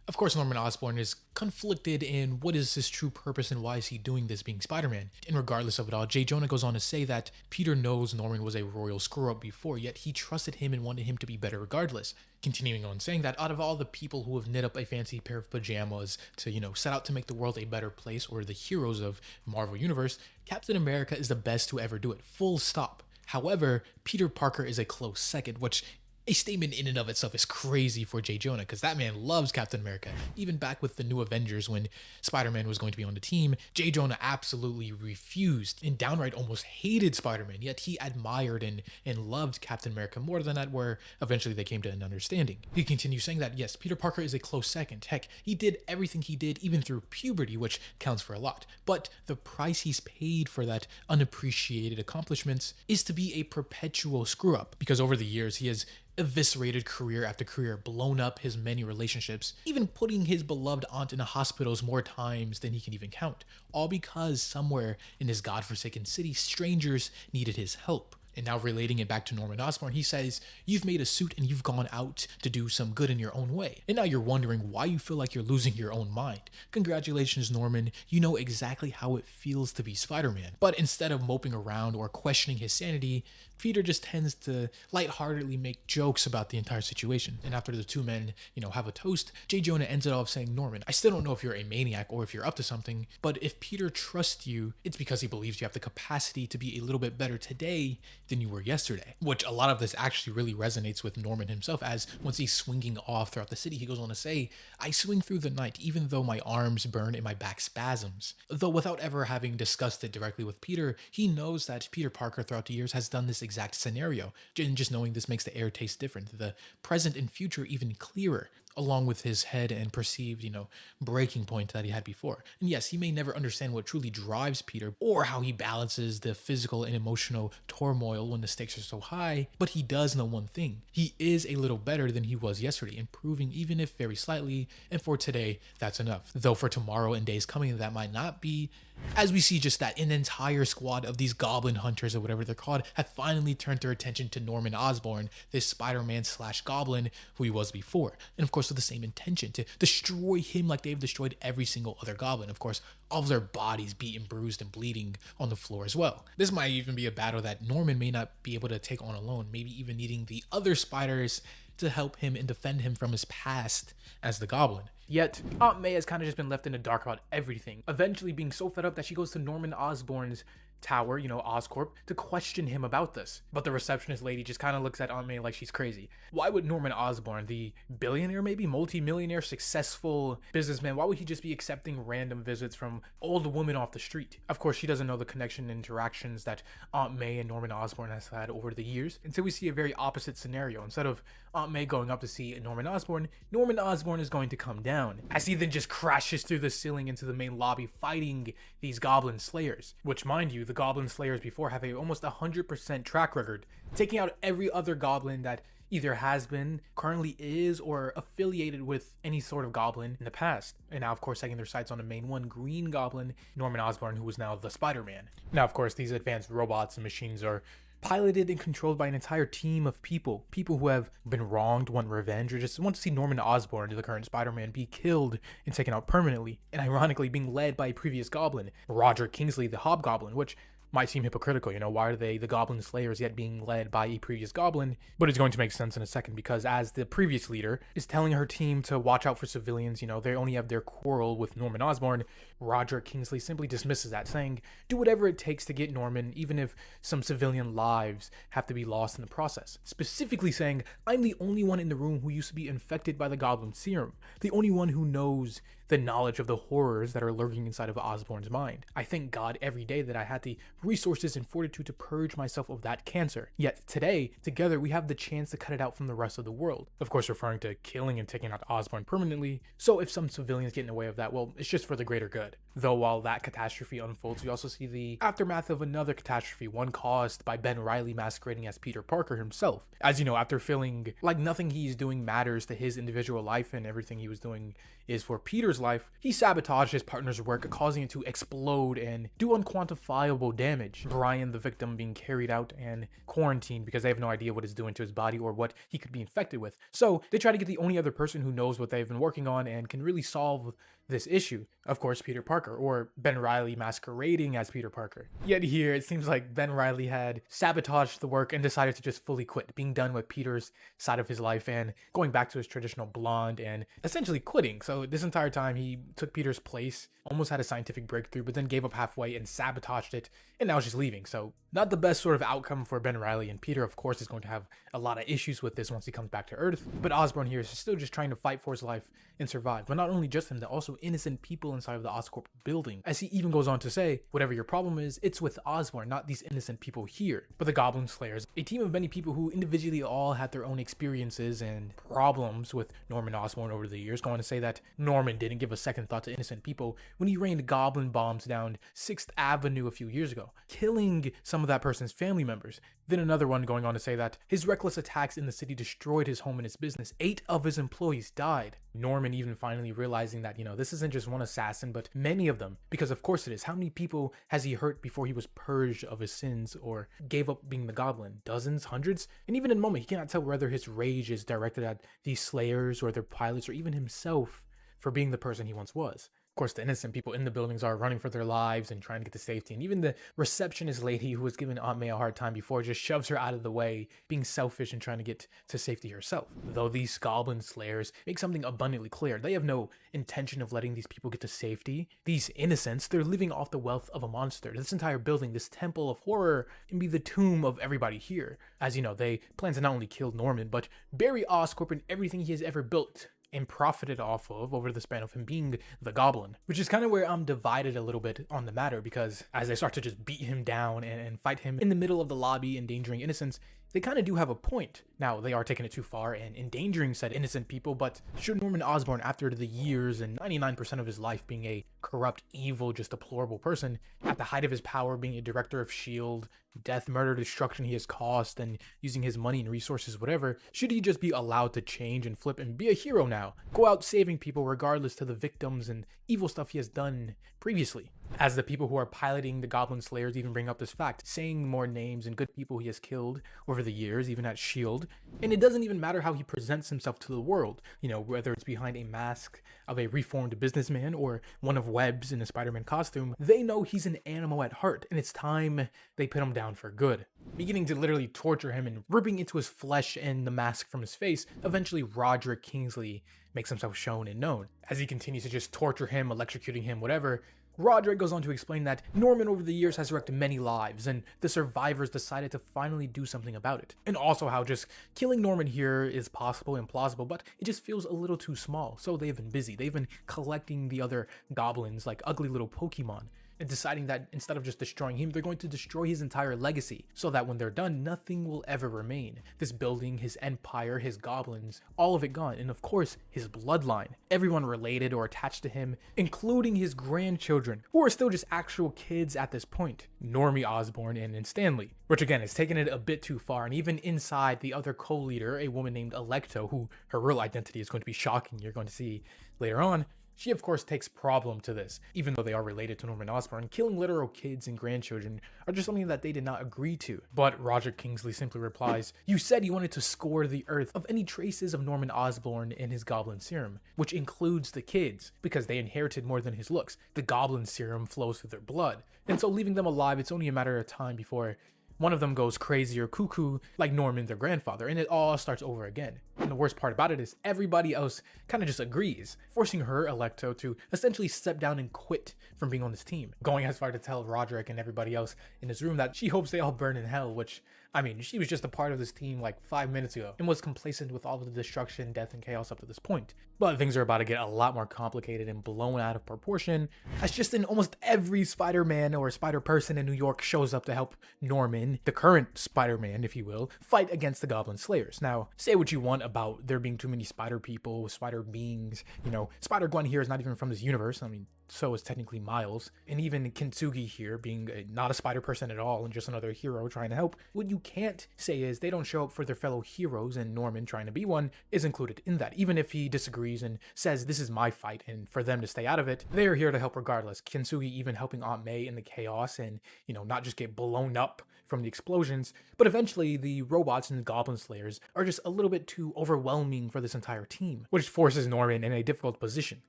Of course, Norman Osborn is conflicted in what is his true purpose and why is he doing this being Spider-Man. And regardless of it all, J. Jonah goes on to say that Peter knows Norman was a royal screw-up before, yet he trusted him and wanted him to be better regardless. Continuing on saying that out of all the people who have knit up a fancy pair of pajamas to, you know, set out to make the world a better place, or the heroes of Marvel Universe, Captain America is the best to ever do it, full stop. However, Peter Parker is a close second, which a statement in and of itself is crazy for J. Jonah, because that man loves Captain America. Even back with the New Avengers, when Spider-Man was going to be on the team, J. Jonah absolutely refused and downright almost hated Spider-Man, yet he admired and loved Captain America more than that, where eventually they came to an understanding. He continues saying that, yes, Peter Parker is a close second. Heck, he did everything he did even through puberty, which counts for a lot. But the price he's paid for that unappreciated accomplishments is to be a perpetual screw-up, because over the years he has eviscerated career after career, blown up his many relationships, even putting his beloved aunt in hospitals more times than he can even count, all because somewhere in this godforsaken city, strangers needed his help. And now relating it back to Norman Osborn, he says, you've made a suit and you've gone out to do some good in your own way. And now you're wondering why you feel like you're losing your own mind. Congratulations, Norman. You know exactly how it feels to be Spider-Man. But instead of moping around or questioning his sanity, Peter just tends to lightheartedly make jokes about the entire situation. And after the two men, you know, have a toast, J. Jonah ends it off saying, Norman, I still don't know if you're a maniac or if you're up to something, but if Peter trusts you, it's because he believes you have the capacity to be a little bit better today than you were yesterday. Which a lot of this actually really resonates with Norman himself, as once he's swinging off throughout the city, he goes on to say, I swing through the night even though my arms burn and my back spasms. Though without ever having discussed it directly with Peter, he knows that Peter Parker throughout the years has done this exact scenario, and just knowing this makes the air taste different, the present and future even clearer, along with his head and perceived, you know, breaking point that he had before. And yes, he may never understand what truly drives Peter or how he balances the physical and emotional turmoil when the stakes are so high, but he does know one thing. He is a little better than he was yesterday, improving even if very slightly, and for today, that's enough. Though for tomorrow and days coming, that might not be, as we see just that an entire squad of these goblin hunters or whatever they're called have finally turned their attention to Norman Osborn, this Spider-Man / goblin who he was before. And of course with the same intention, to destroy him like they've destroyed every single other goblin. Of course, all of their bodies beaten, bruised, and bleeding on the floor as well. This might even be a battle that Norman may not be able to take on alone, maybe even needing the other spiders to help him and defend him from his past as the Goblin. Yet, Aunt May has kind of just been left in the dark about everything, eventually being so fed up that she goes to Norman Osborn's tower, Oscorp, to question him about this. But the receptionist lady just kind of looks at Aunt May like she's crazy. Why would Norman Osborn, the billionaire maybe, multi-millionaire, successful businessman, why would he just be accepting random visits from old women off the street? Of course, she doesn't know the connection and interactions that Aunt May and Norman Osborn has had over the years, until we see a very opposite scenario. Instead of Aunt May going up to see Norman Osborn is going to come down, as he then just crashes through the ceiling into the main lobby fighting these Goblin Slayers, which, mind you, the Goblin Slayers before have a almost 100% track record, taking out every other Goblin that either has been, currently is, or affiliated with any sort of Goblin in the past. And now, of course, setting their sights on the main one, Green Goblin, Norman Osborn, who is now the Spider-Man. Now, of course, these advanced robots and machines are piloted and controlled by an entire team of people who have been wronged, want revenge, or just want to see Norman Osborn, the current Spider-Man, be killed and taken out permanently, and ironically being led by a previous Goblin, Roger Kingsley, the Hobgoblin, which might seem hypocritical, why are they the Goblin Slayers yet being led by a previous Goblin? But it's going to make sense in a second, because as the previous leader is telling her team to watch out for civilians, they only have their quarrel with Norman Osborn, Roger Kingsley simply dismisses that, saying, do whatever it takes to get Norman, even if some civilian lives have to be lost in the process. Specifically saying, I'm the only one in the room who used to be infected by the Goblin Serum, the only one who knows the knowledge of the horrors that are lurking inside of Osborn's mind. I thank God every day that I had the resources and fortitude to purge myself of that cancer. Yet today, together, we have the chance to cut it out from the rest of the world. Of course, referring to killing and taking out Osborn permanently. So if some civilians get in the way of that, well, it's just for the greater good. Though while that catastrophe unfolds, we also see the aftermath of another catastrophe, one caused by Ben Reilly masquerading as Peter Parker himself. As after feeling like nothing he's doing matters to his individual life and everything he was doing is for Peter's life, he sabotaged his partner's work, causing it to explode and do unquantifiable damage. Brian, the victim, being carried out and quarantined because they have no idea what it's doing to his body or what he could be infected with. So they try to get the only other person who knows what they've been working on and can really solve this issue. Of course, Peter Parker, or Ben Reilly masquerading as Peter Parker. Yet here, it seems like Ben Reilly had sabotaged the work and decided to just fully quit, being done with Peter's side of his life and going back to his traditional blonde and essentially quitting. So this entire time, he took Peter's place, almost had a scientific breakthrough, but then gave up halfway and sabotaged it, and now is just leaving. So not the best sort of outcome for Ben Reilly, and Peter, of course, is going to have a lot of issues with this once he comes back to Earth. But Osborn here is still just trying to fight for his life and survive. But not only just him, but also innocent people inside of the Oscorp building. As he even goes on to say, whatever your problem is, it's with Osborn, not these innocent people here. But the Goblin Slayers, a team of many people who individually all had their own experiences and problems with Norman Osborn over the years, going to say that Norman didn't give a second thought to innocent people when he rained goblin bombs down 6th Avenue a few years ago, killing some of that person's family members. Then another one going on to say that his reckless attacks in the city destroyed his home and his business. 8 of his employees died. Norman even finally realizing that, this isn't just one assassin, but many of them. Because of course it is. How many people has he hurt before he was purged of his sins or gave up being the Goblin? Dozens? Hundreds? And even in the moment, he cannot tell whether his rage is directed at these Slayers or their pilots or even himself for being the person he once was. Of course, the innocent people in the buildings are running for their lives and trying to get to safety. And even the receptionist lady who was giving Aunt May a hard time before just shoves her out of the way, being selfish and trying to get to safety herself. Though these Goblin Slayers make something abundantly clear. They have no intention of letting these people get to safety. These innocents, they're living off the wealth of a monster. This entire building, this temple of horror, can be the tomb of everybody here. As they plan to not only kill Norman, but bury Oscorp and everything he has ever built and profited off of over the span of him being the Goblin. Which is kind of where I'm divided a little bit on the matter, because as they start to just beat him down and fight him in the middle of the lobby, endangering innocents, they kind of do have a point. Now, they are taking it too far and endangering said innocent people, but should Norman Osborn, after the years and 99% of his life being a corrupt, evil, just deplorable person, at the height of his power being a director of S.H.I.E.L.D., death, murder, destruction he has caused, and using his money and resources, whatever, should he just be allowed to change and flip and be a hero now? Go out saving people regardless to the victims and evil stuff he has done previously. as the people who are piloting the Goblin Slayers even bring up this fact, saying more names and good people he has killed over the years, even at S.H.I.E.L.D. And it doesn't even matter how he presents himself to the world, you know, whether it's behind a mask of a reformed businessman or one of Webb's in a Spider-Man costume, they know he's an animal at heart, and it's time they put him down for good. Beginning to literally torture him and ripping into his flesh and the mask from his face, eventually Roderick Kingsley makes himself shown and known. As he continues to just torture him, electrocuting him, whatever, Roderick goes on to explain that Norman over the years has wrecked many lives, and the survivors decided to finally do something about it. And also how just killing Norman here is possible and plausible, but it just feels a little too small. So they've been busy. They've been collecting the other goblins like ugly little Pokemon, and deciding that instead of just destroying him, they're going to destroy his entire legacy, so that when they're done, nothing will ever remain. This building, his empire, his goblins, all of it gone, and of course, his bloodline. Everyone related or attached to him, including his grandchildren, who are still just actual kids at this point. Normie Osborn and Stanley, which again is taking it a bit too far, and even inside the other co-leader, a woman named Electo, who her real identity is going to be shocking, you're going to see later on, she of course takes problem to this. Even though they are related to Norman Osborn, killing literal kids and grandchildren are just something that they did not agree to. But Roderick Kingsley simply replies, "You said you wanted to score the earth of any traces of Norman Osborn in his goblin serum, which includes the kids, because they inherited more than his looks. The goblin serum flows through their blood. And so leaving them alive, it's only a matter of time before one of them goes crazy or cuckoo like Norman, their grandfather, and it all starts over again." And the worst part about it is everybody else kind of just agrees, forcing her, Electo, to essentially step down and quit from being on this team, going as far to tell Roderick and everybody else in this room that she hopes they all burn in hell, which, I mean, she was just a part of this team like 5 minutes ago and was complacent with all of the destruction, death, and chaos up to this point. But things are about to get a lot more complicated and blown out of proportion, as just in almost every Spider-Man or Spider-Person in New York shows up to help Norman, the current Spider-Man, if you will, fight against the Goblin Slayers. Now, say what you want about there being too many spider people, spider beings, you know, Spider-Gwen here is not even from this universe. I mean, so is technically Miles, and even Kintsugi here being not a spider person at all and just another hero trying to help. What you can't say is they don't show up for their fellow heroes, and Norman trying to be one is included in that. Even if he disagrees and says this is my fight and for them to stay out of it, they are here to help regardless. Kintsugi even helping Aunt May in the chaos and, you know, not just get blown up from the explosions, but eventually the robots and the Goblin Slayers are just a little bit too overwhelming for this entire team, which forces Norman in a difficult position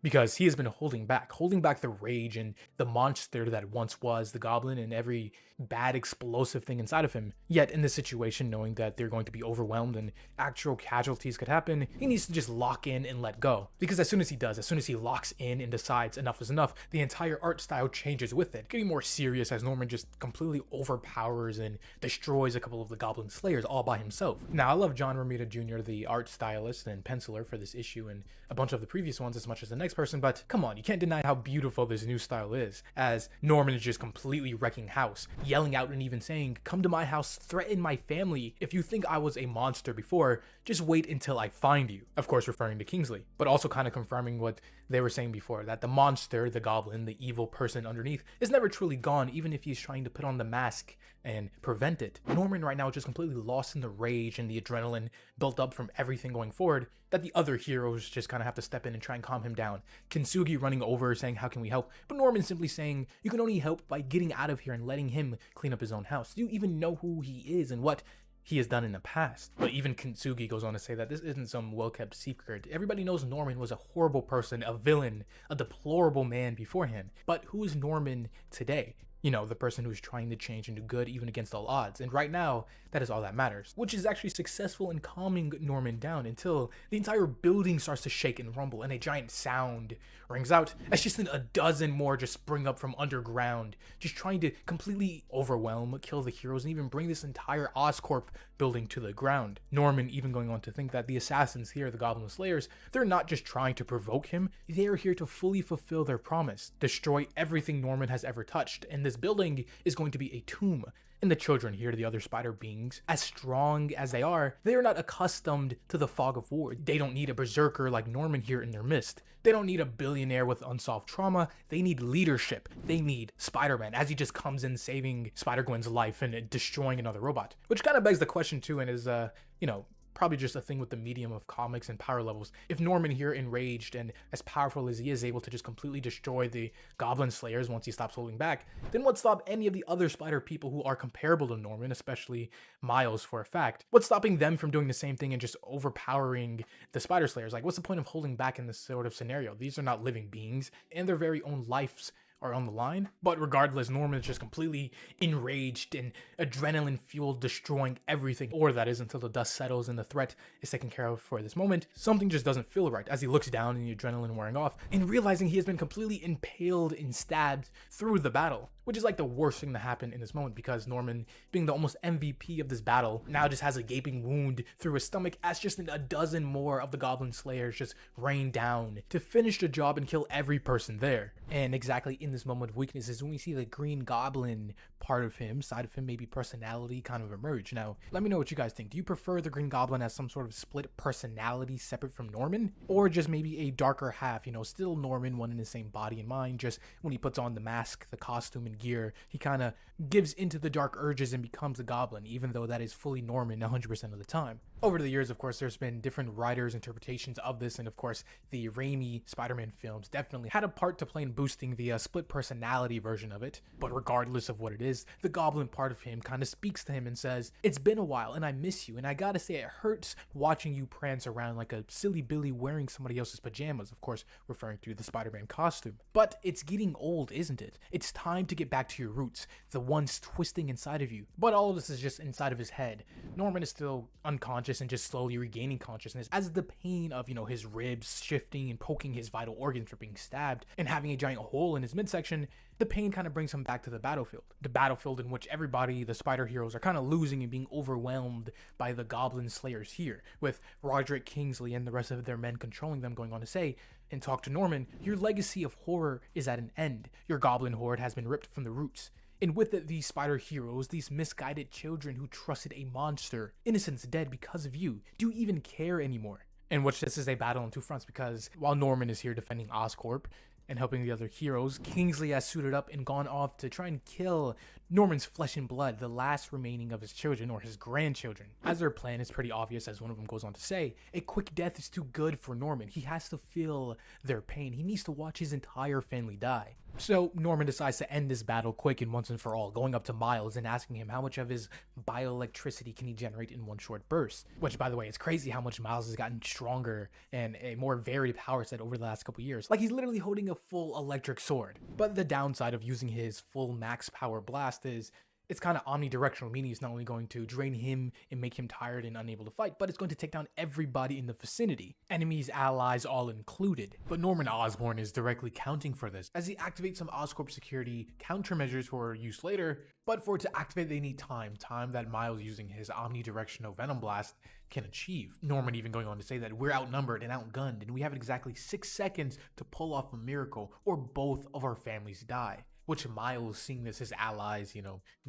because he has been holding back the rage and the monster that once was the Goblin and every bad explosive thing inside of him. Yet in this situation, knowing that they're going to be overwhelmed and actual casualties could happen, he needs to just lock in and let go. Because as soon as he does, as soon as he locks in and decides enough is enough, the entire art style changes with it, getting more serious as Norman just completely overpowers and destroys a couple of the Goblin Slayers all by himself. Now, I love John Romita Jr., the art stylist and penciler for this issue and a bunch of the previous ones as much as the next person, but come on, you can't deny how beautiful this new style is, as Norman is just completely wrecking house, yelling out and even saying, "Come to my house, threaten my family. If you think I was a monster before, just wait until I find you." Of course, referring to Kingsley, but also kind of confirming what they were saying before, that the monster, the goblin, the evil person underneath, is never truly gone, even if he's trying to put on the mask and prevent it. Norman right now is just completely lost in the rage and the adrenaline built up from everything going forward, that the other heroes just kind of have to step in and try and calm him down. Kintsugi running over saying, "How can we help?" But Norman simply saying, "You can only help by getting out of here and letting him clean up his own house. Do you even know who he is and what he has done in the past?" But even Kintsugi goes on to say that this isn't some well-kept secret. Everybody knows Norman was a horrible person, a villain, a deplorable man beforehand. But who is Norman today? You know, the person who's trying to change into good even against all odds. And right now, that is all that matters, which is actually successful in calming Norman down until the entire building starts to shake and rumble and a giant sound rings out as just a dozen more just spring up from underground, just trying to completely overwhelm, kill the heroes, and even bring this entire Oscorp building to the ground. Norman even going on to think that the assassins here, the Goblin Slayers, they're not just trying to provoke him, they are here to fully fulfill their promise, destroy everything Norman has ever touched, and this building is going to be a tomb. And the children here, the other spider beings, as strong as they are not accustomed to the fog of war. They don't need a berserker like Norman here in their midst. They don't need a billionaire with unsolved trauma. They need leadership. They need Spider-Man as he just comes in saving Spider-Gwen's life and destroying another robot. Which kind of begs the question too, and is, you know, probably just a thing with the medium of comics and power levels. If Norman here, enraged and as powerful as he is, able to just completely destroy the Goblin Slayers once he stops holding back, then what's stop any of the other spider people who are comparable to Norman, especially Miles for a fact? What's stopping them from doing the same thing and just overpowering the Spider Slayers? Like, what's the point of holding back in this sort of scenario? These are not living beings, and their very own lives are on the line. But regardless, Norman is just completely enraged and adrenaline fueled, destroying everything, or that is until the dust settles and the threat is taken care of for this moment. Something just doesn't feel right as he looks down and the adrenaline wearing off and realizing he has been completely impaled and stabbed through the battle, which is like the worst thing to happen in this moment, because Norman, being the almost MVP of this battle, now just has a gaping wound through his stomach as just a dozen more of the Goblin Slayers just rain down to finish the job and kill every person there. And exactly in this moment of weakness is when we see the Green Goblin part of him, side of him, maybe personality kind of emerge. Now, let me know what you guys think. Do you prefer the Green Goblin as some sort of split personality separate from Norman? Or just maybe a darker half, still Norman, one in the same body and mind, just when he puts on the mask, the costume, and gear, he kind of gives into the dark urges and becomes a goblin, even though that is fully Norman 100% of the time. Over the years, of course, there's been different writers' interpretations of this, and of course, the Raimi Spider-Man films definitely had a part to play in boosting the split personality version of it. But regardless of what it is, the goblin part of him kind of speaks to him and says, "It's been a while and I miss you, and I gotta say it hurts watching you prance around like a silly Billy wearing somebody else's pajamas," of course referring to the Spider-Man costume. "But it's getting old, isn't it? It's time to get back to your roots, the ones twisting inside of you." But all of this is just inside of his head. Norman is still unconscious and just slowly regaining consciousness as the pain of, his ribs shifting and poking his vital organs for being stabbed and having a giant hole in his midsection, the pain kind of brings him back to the battlefield. The battlefield in which everybody, the spider heroes, are kind of losing and being overwhelmed by the Goblin Slayers here, with Roderick Kingsley and the rest of their men controlling them, going on to say and talk to Norman, "Your legacy of horror is at an end. Your goblin horde has been ripped from the roots. And with it, these spider heroes, these misguided children who trusted a monster, innocents dead because of you. Do you even care anymore?" In which this is a battle on two fronts, because while Norman is here defending Oscorp and helping the other heroes, Kingsley has suited up and gone off to try and kill Norman's flesh and blood, the last remaining of his children or his grandchildren. As their plan is pretty obvious, as one of them goes on to say, a quick death is too good for Norman. He has to feel their pain. He needs to watch his entire family die. So Norman decides to end this battle quick and once and for all, going up to Miles and asking him how much of his bioelectricity can he generate in one short burst. Which, by the way, it's crazy how much Miles has gotten stronger and a more varied power set over the last couple years. Like, he's literally holding a full electric sword. But the downside of using his full max power blast is it's kind of omnidirectional, meaning it's not only going to drain him and make him tired and unable to fight, but it's going to take down everybody in the vicinity, enemies, allies, all included. But Norman Osborn is directly counting for this, as he activates some Oscorp security countermeasures for use later, but for it to activate they need time that Miles using his omnidirectional Venom Blast can achieve. Norman even going on to say that we're outnumbered and outgunned, and we have exactly 6 seconds to pull off a miracle, or both of our families die. Which Miles, seeing this, his allies,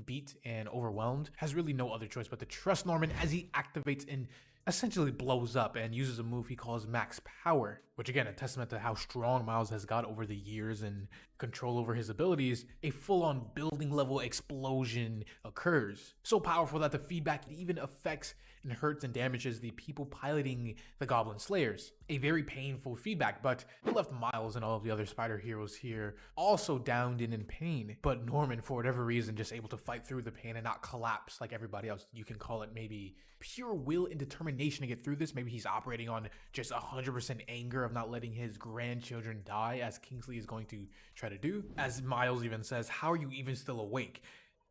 beat and overwhelmed, has really no other choice but to trust Norman as he activates and essentially blows up and uses a move he calls Max Power, which again, a testament to how strong Miles has got over the years and control over his abilities. A full-on building level explosion occurs, so powerful that the feedback even affects and hurts and damages the people piloting the Goblin Slayers. A very painful feedback, but it left Miles and all of the other spider heroes here also downed and in pain. But Norman, for whatever reason, just able to fight through the pain and not collapse like everybody else. You can call it maybe pure will and determination to get through this. Maybe he's operating on just 100% anger of not letting his grandchildren die, as Kingsley is going to try to do. As Miles even says, "How are you even still awake?"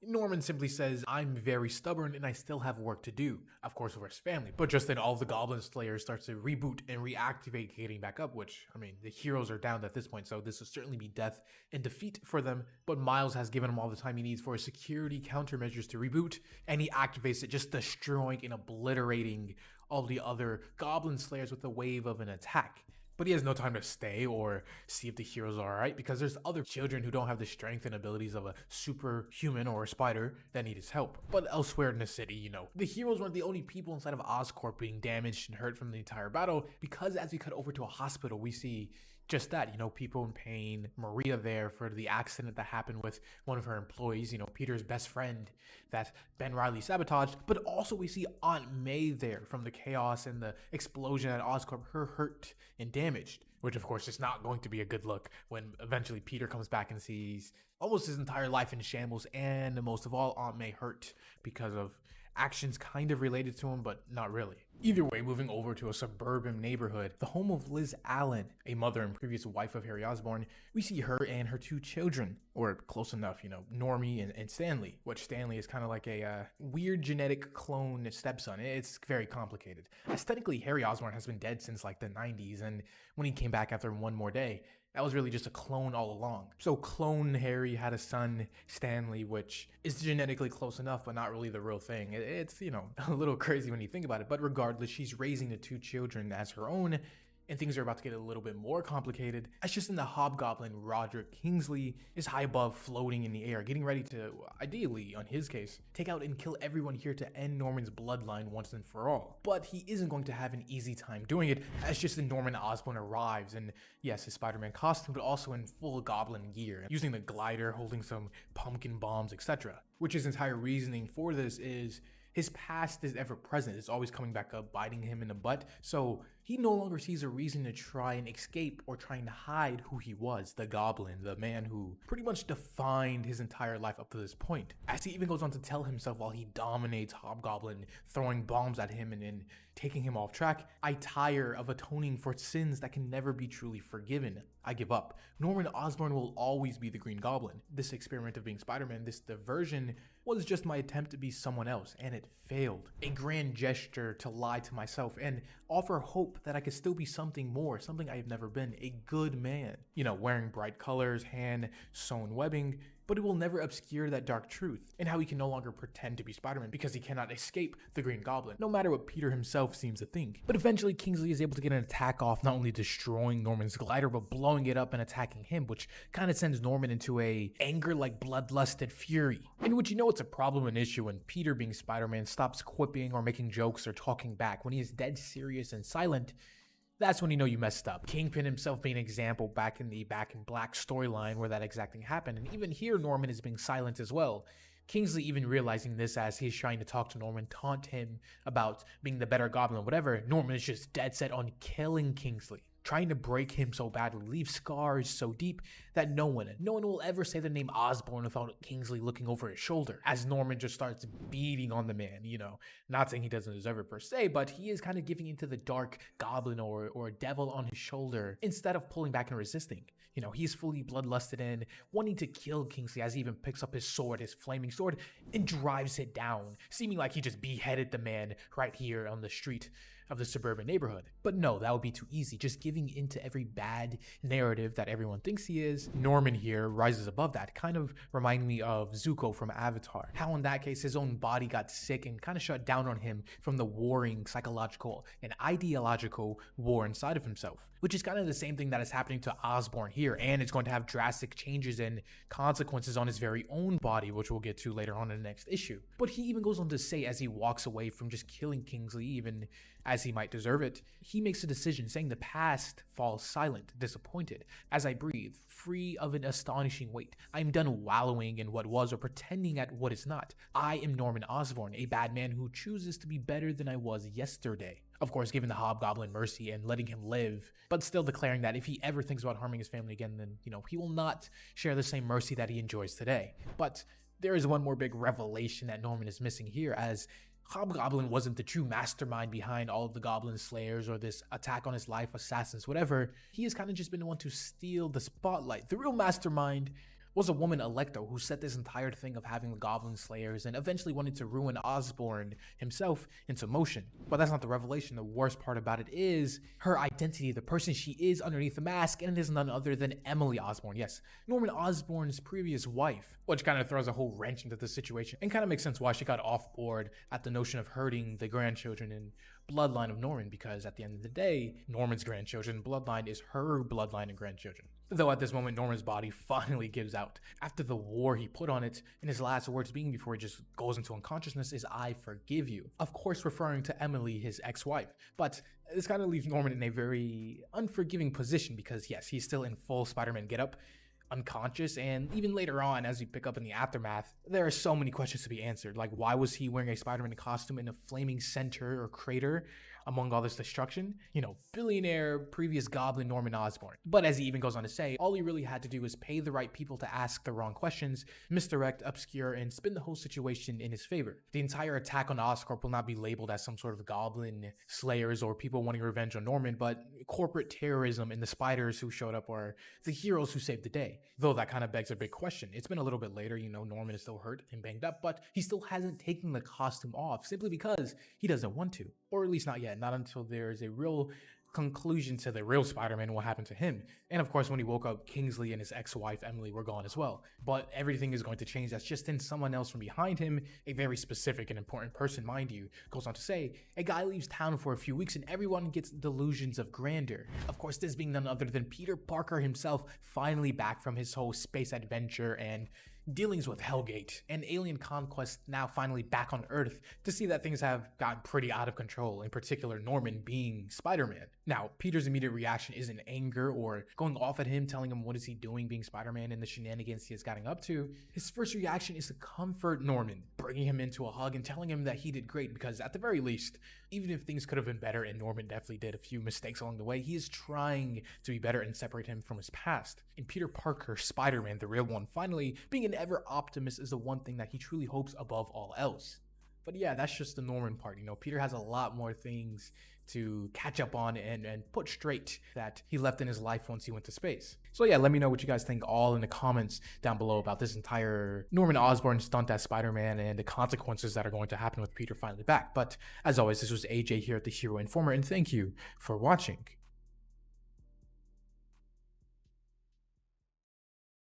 Norman simply says, "I'm very stubborn and I still have work to do," of course over his family. But just then all of the Goblin Slayers starts to reboot and reactivate, getting back up, which, the heroes are down at this point, so this will certainly be death and defeat for them. But Miles has given him all the time he needs for his security countermeasures to reboot, and he activates it, just destroying and obliterating all the other Goblin Slayers with a wave of an attack. But he has no time to stay or see if the heroes are alright, because there's other children who don't have the strength and abilities of a superhuman or a spider that need his help. But elsewhere in the city, the heroes weren't the only people inside of Oscorp being damaged and hurt from the entire battle, because as we cut over to a hospital, we see just that, people in pain, Maria there for the accident that happened with one of her employees, Peter's best friend that Ben Reilly sabotaged, but also we see Aunt May there from the chaos and the explosion at Oscorp, her hurt and damaged, which of course is not going to be a good look when eventually Peter comes back and sees almost his entire life in shambles, and most of all, Aunt May hurt because of actions kind of related to him, but not really. Either way, moving over to a suburban neighborhood, the home of Liz Allen, a mother and previous wife of Harry Osborn, we see her and her 2 children, or close enough, Normie and Stanley, which Stanley is kind of like a weird genetic clone stepson. It's very complicated. Aesthetically, Harry Osborn has been dead since like the 90s, and when he came back after One More Day, that was really just a clone all along. So clone Harry had a son, Stanley, which is genetically close enough, but not really the real thing. It's, a little crazy when you think about it. But regardless, she's raising the 2 children as her own, and things are about to get a little bit more complicated. As just in the Hobgoblin, Roderick Kingsley is high above, floating in the air, getting ready to, ideally, on his case, take out and kill everyone here to end Norman's bloodline once and for all. But he isn't going to have an easy time doing it, as just in Norman Osborn arrives, and yes, his Spider-Man costume, but also in full goblin gear, using the glider, holding some pumpkin bombs, etc. Which his entire reasoning for this is his past is ever present. It's always coming back up, biting him in the butt. So he no longer sees a reason to try and escape or trying to hide who he was, the Goblin, the man who pretty much defined his entire life up to this point. As he even goes on to tell himself while he dominates Hobgoblin, throwing bombs at him and then taking him off track, I tire of atoning for sins that can never be truly forgiven. I give up. Norman Osborn will always be the Green Goblin. This experiment of being Spider-Man, this diversion, was just my attempt to be someone else, and it failed. A grand gesture to lie to myself and offer hope that I could still be something more, something I have never been, a good man. Wearing bright colors, hand-sewn webbing, but it will never obscure that dark truth, and how he can no longer pretend to be Spider-Man because he cannot escape the Green Goblin, no matter what Peter himself seems to think. But eventually, Kingsley is able to get an attack off, not only destroying Norman's glider, but blowing it up and attacking him, which kind of sends Norman into a anger like bloodlusted fury, in which it's a problem and issue when Peter, being Spider-Man, stops quipping or making jokes or talking back. When he is dead serious and silent, that's when you messed up. Kingpin himself being an example back in the Back in Black storyline where that exact thing happened, and even here Norman is being silent as well. Kingsley even realizing this as he's trying to talk to Norman, taunt him about being the better Goblin, whatever. Norman is just dead set on killing Kingsley, trying to break him so badly, leave scars so deep that no one will ever say the name Osborn without Kingsley looking over his shoulder, as Norman just starts beating on the man, not saying he doesn't deserve it per se, but he is kind of giving into the dark goblin or devil on his shoulder instead of pulling back and resisting. He's fully bloodlusted and wanting to kill Kingsley, as he even picks up his sword, his flaming sword, and drives it down, seeming like he just beheaded the man right here on the street of the suburban neighborhood. But no, that would be too easy. Just giving into every bad narrative that everyone thinks he is. Norman here rises above that, kind of reminding me of Zuko from Avatar. How in that case his own body got sick and kind of shut down on him from the warring psychological and ideological war inside of himself, which is kind of the same thing that is happening to Osborn here, and it's going to have drastic changes and consequences on his very own body, which we'll get to later on in the next issue. But he even goes on to say, as he walks away from just killing Kingsley, even as he might deserve it, he makes a decision saying the past falls silent, disappointed, as I breathe, free of an astonishing weight. I am done wallowing in what was or pretending at what is not. I am Norman Osborn, a bad man who chooses to be better than I was yesterday. Of course, giving the Hobgoblin mercy and letting him live, but still declaring that if he ever thinks about harming his family again, then, he will not share the same mercy that he enjoys today. But there is one more big revelation that Norman is missing here, as Hobgoblin wasn't the true mastermind behind all of the Goblin Slayers or this attack on his life, assassins, whatever. He has kind of just been the one to steal the spotlight. The real mastermind was a woman, Electro, who set this entire thing of having the Goblin Slayers and eventually wanted to ruin Osborn himself into motion. But that's not the revelation. The worst part about it is her identity, the person she is underneath the mask, and it is none other than Emily Osborn. Yes, Norman Osborn's previous wife, which kind of throws a whole wrench into the situation and kind of makes sense why she got off board at the notion of hurting the grandchildren and bloodline of Norman, because at the end of the day, Norman's grandchildren bloodline is her bloodline and grandchildren. Though at this moment, Norman's body finally gives out. After the war he put on it, and his last words being before he just goes into unconsciousness is, "I forgive you." Of course referring to Emily, his ex-wife. But this kind of leaves Norman in a very unforgiving position because yes, he's still in full Spider-Man getup, unconscious, and even later on, as you pick up in the aftermath, there are so many questions to be answered. Like, why was he wearing a Spider-Man costume in a flaming center or crater among all this destruction? You know, billionaire, previous Goblin Norman Osborn. But as he even goes on to say, all he really had to do was pay the right people to ask the wrong questions, misdirect, obscure, and spin the whole situation in his favor. The entire attack on Oscorp will not be labeled as some sort of Goblin slayers or people wanting revenge on Norman, but corporate terrorism, and the spiders who showed up are the heroes who saved the day. Though that kind of begs a big question. It's been a little bit later, you know, Norman is still hurt and banged up, but he still hasn't taken the costume off simply because he doesn't want to. Or at least not yet, not until there is a real conclusion to the real Spider-Man and what happened to him. And of course, when he woke up, Kingsley and his ex-wife Emily were gone as well. But everything is going to change. That's just in someone else from behind him, a very specific and important person, mind you. Goes on to say, a guy leaves town for a few weeks and everyone gets delusions of grandeur. Of course, this being none other than Peter Parker himself, finally back from his whole space adventure and dealings with Hellgate and alien conquest, now finally back on Earth to see that things have gotten pretty out of control, in particular Norman being Spider-Man. Now, Peter's immediate reaction isn't anger or going off at him, telling him what is he doing being Spider-Man and the shenanigans he is getting up to. His first reaction is to comfort Norman, bringing him into a hug and telling him that he did great because at the very least, even if things could have been better and Norman definitely did a few mistakes along the way, he is trying to be better and separate him from his past. And Peter Parker, Spider-Man, the real one, finally being an ever optimist is the one thing that he truly hopes above all else. But yeah, that's just the Norman part. You know, Peter has a lot more things to catch up on and put straight that he left in his life once he went to space. So yeah, let me know what you guys think all in the comments down below about this entire Norman Osborn stunt as Spider-Man and the consequences that are going to happen with Peter finally back. But as always, this was AJ here at The Hero Informer, and thank you for watching.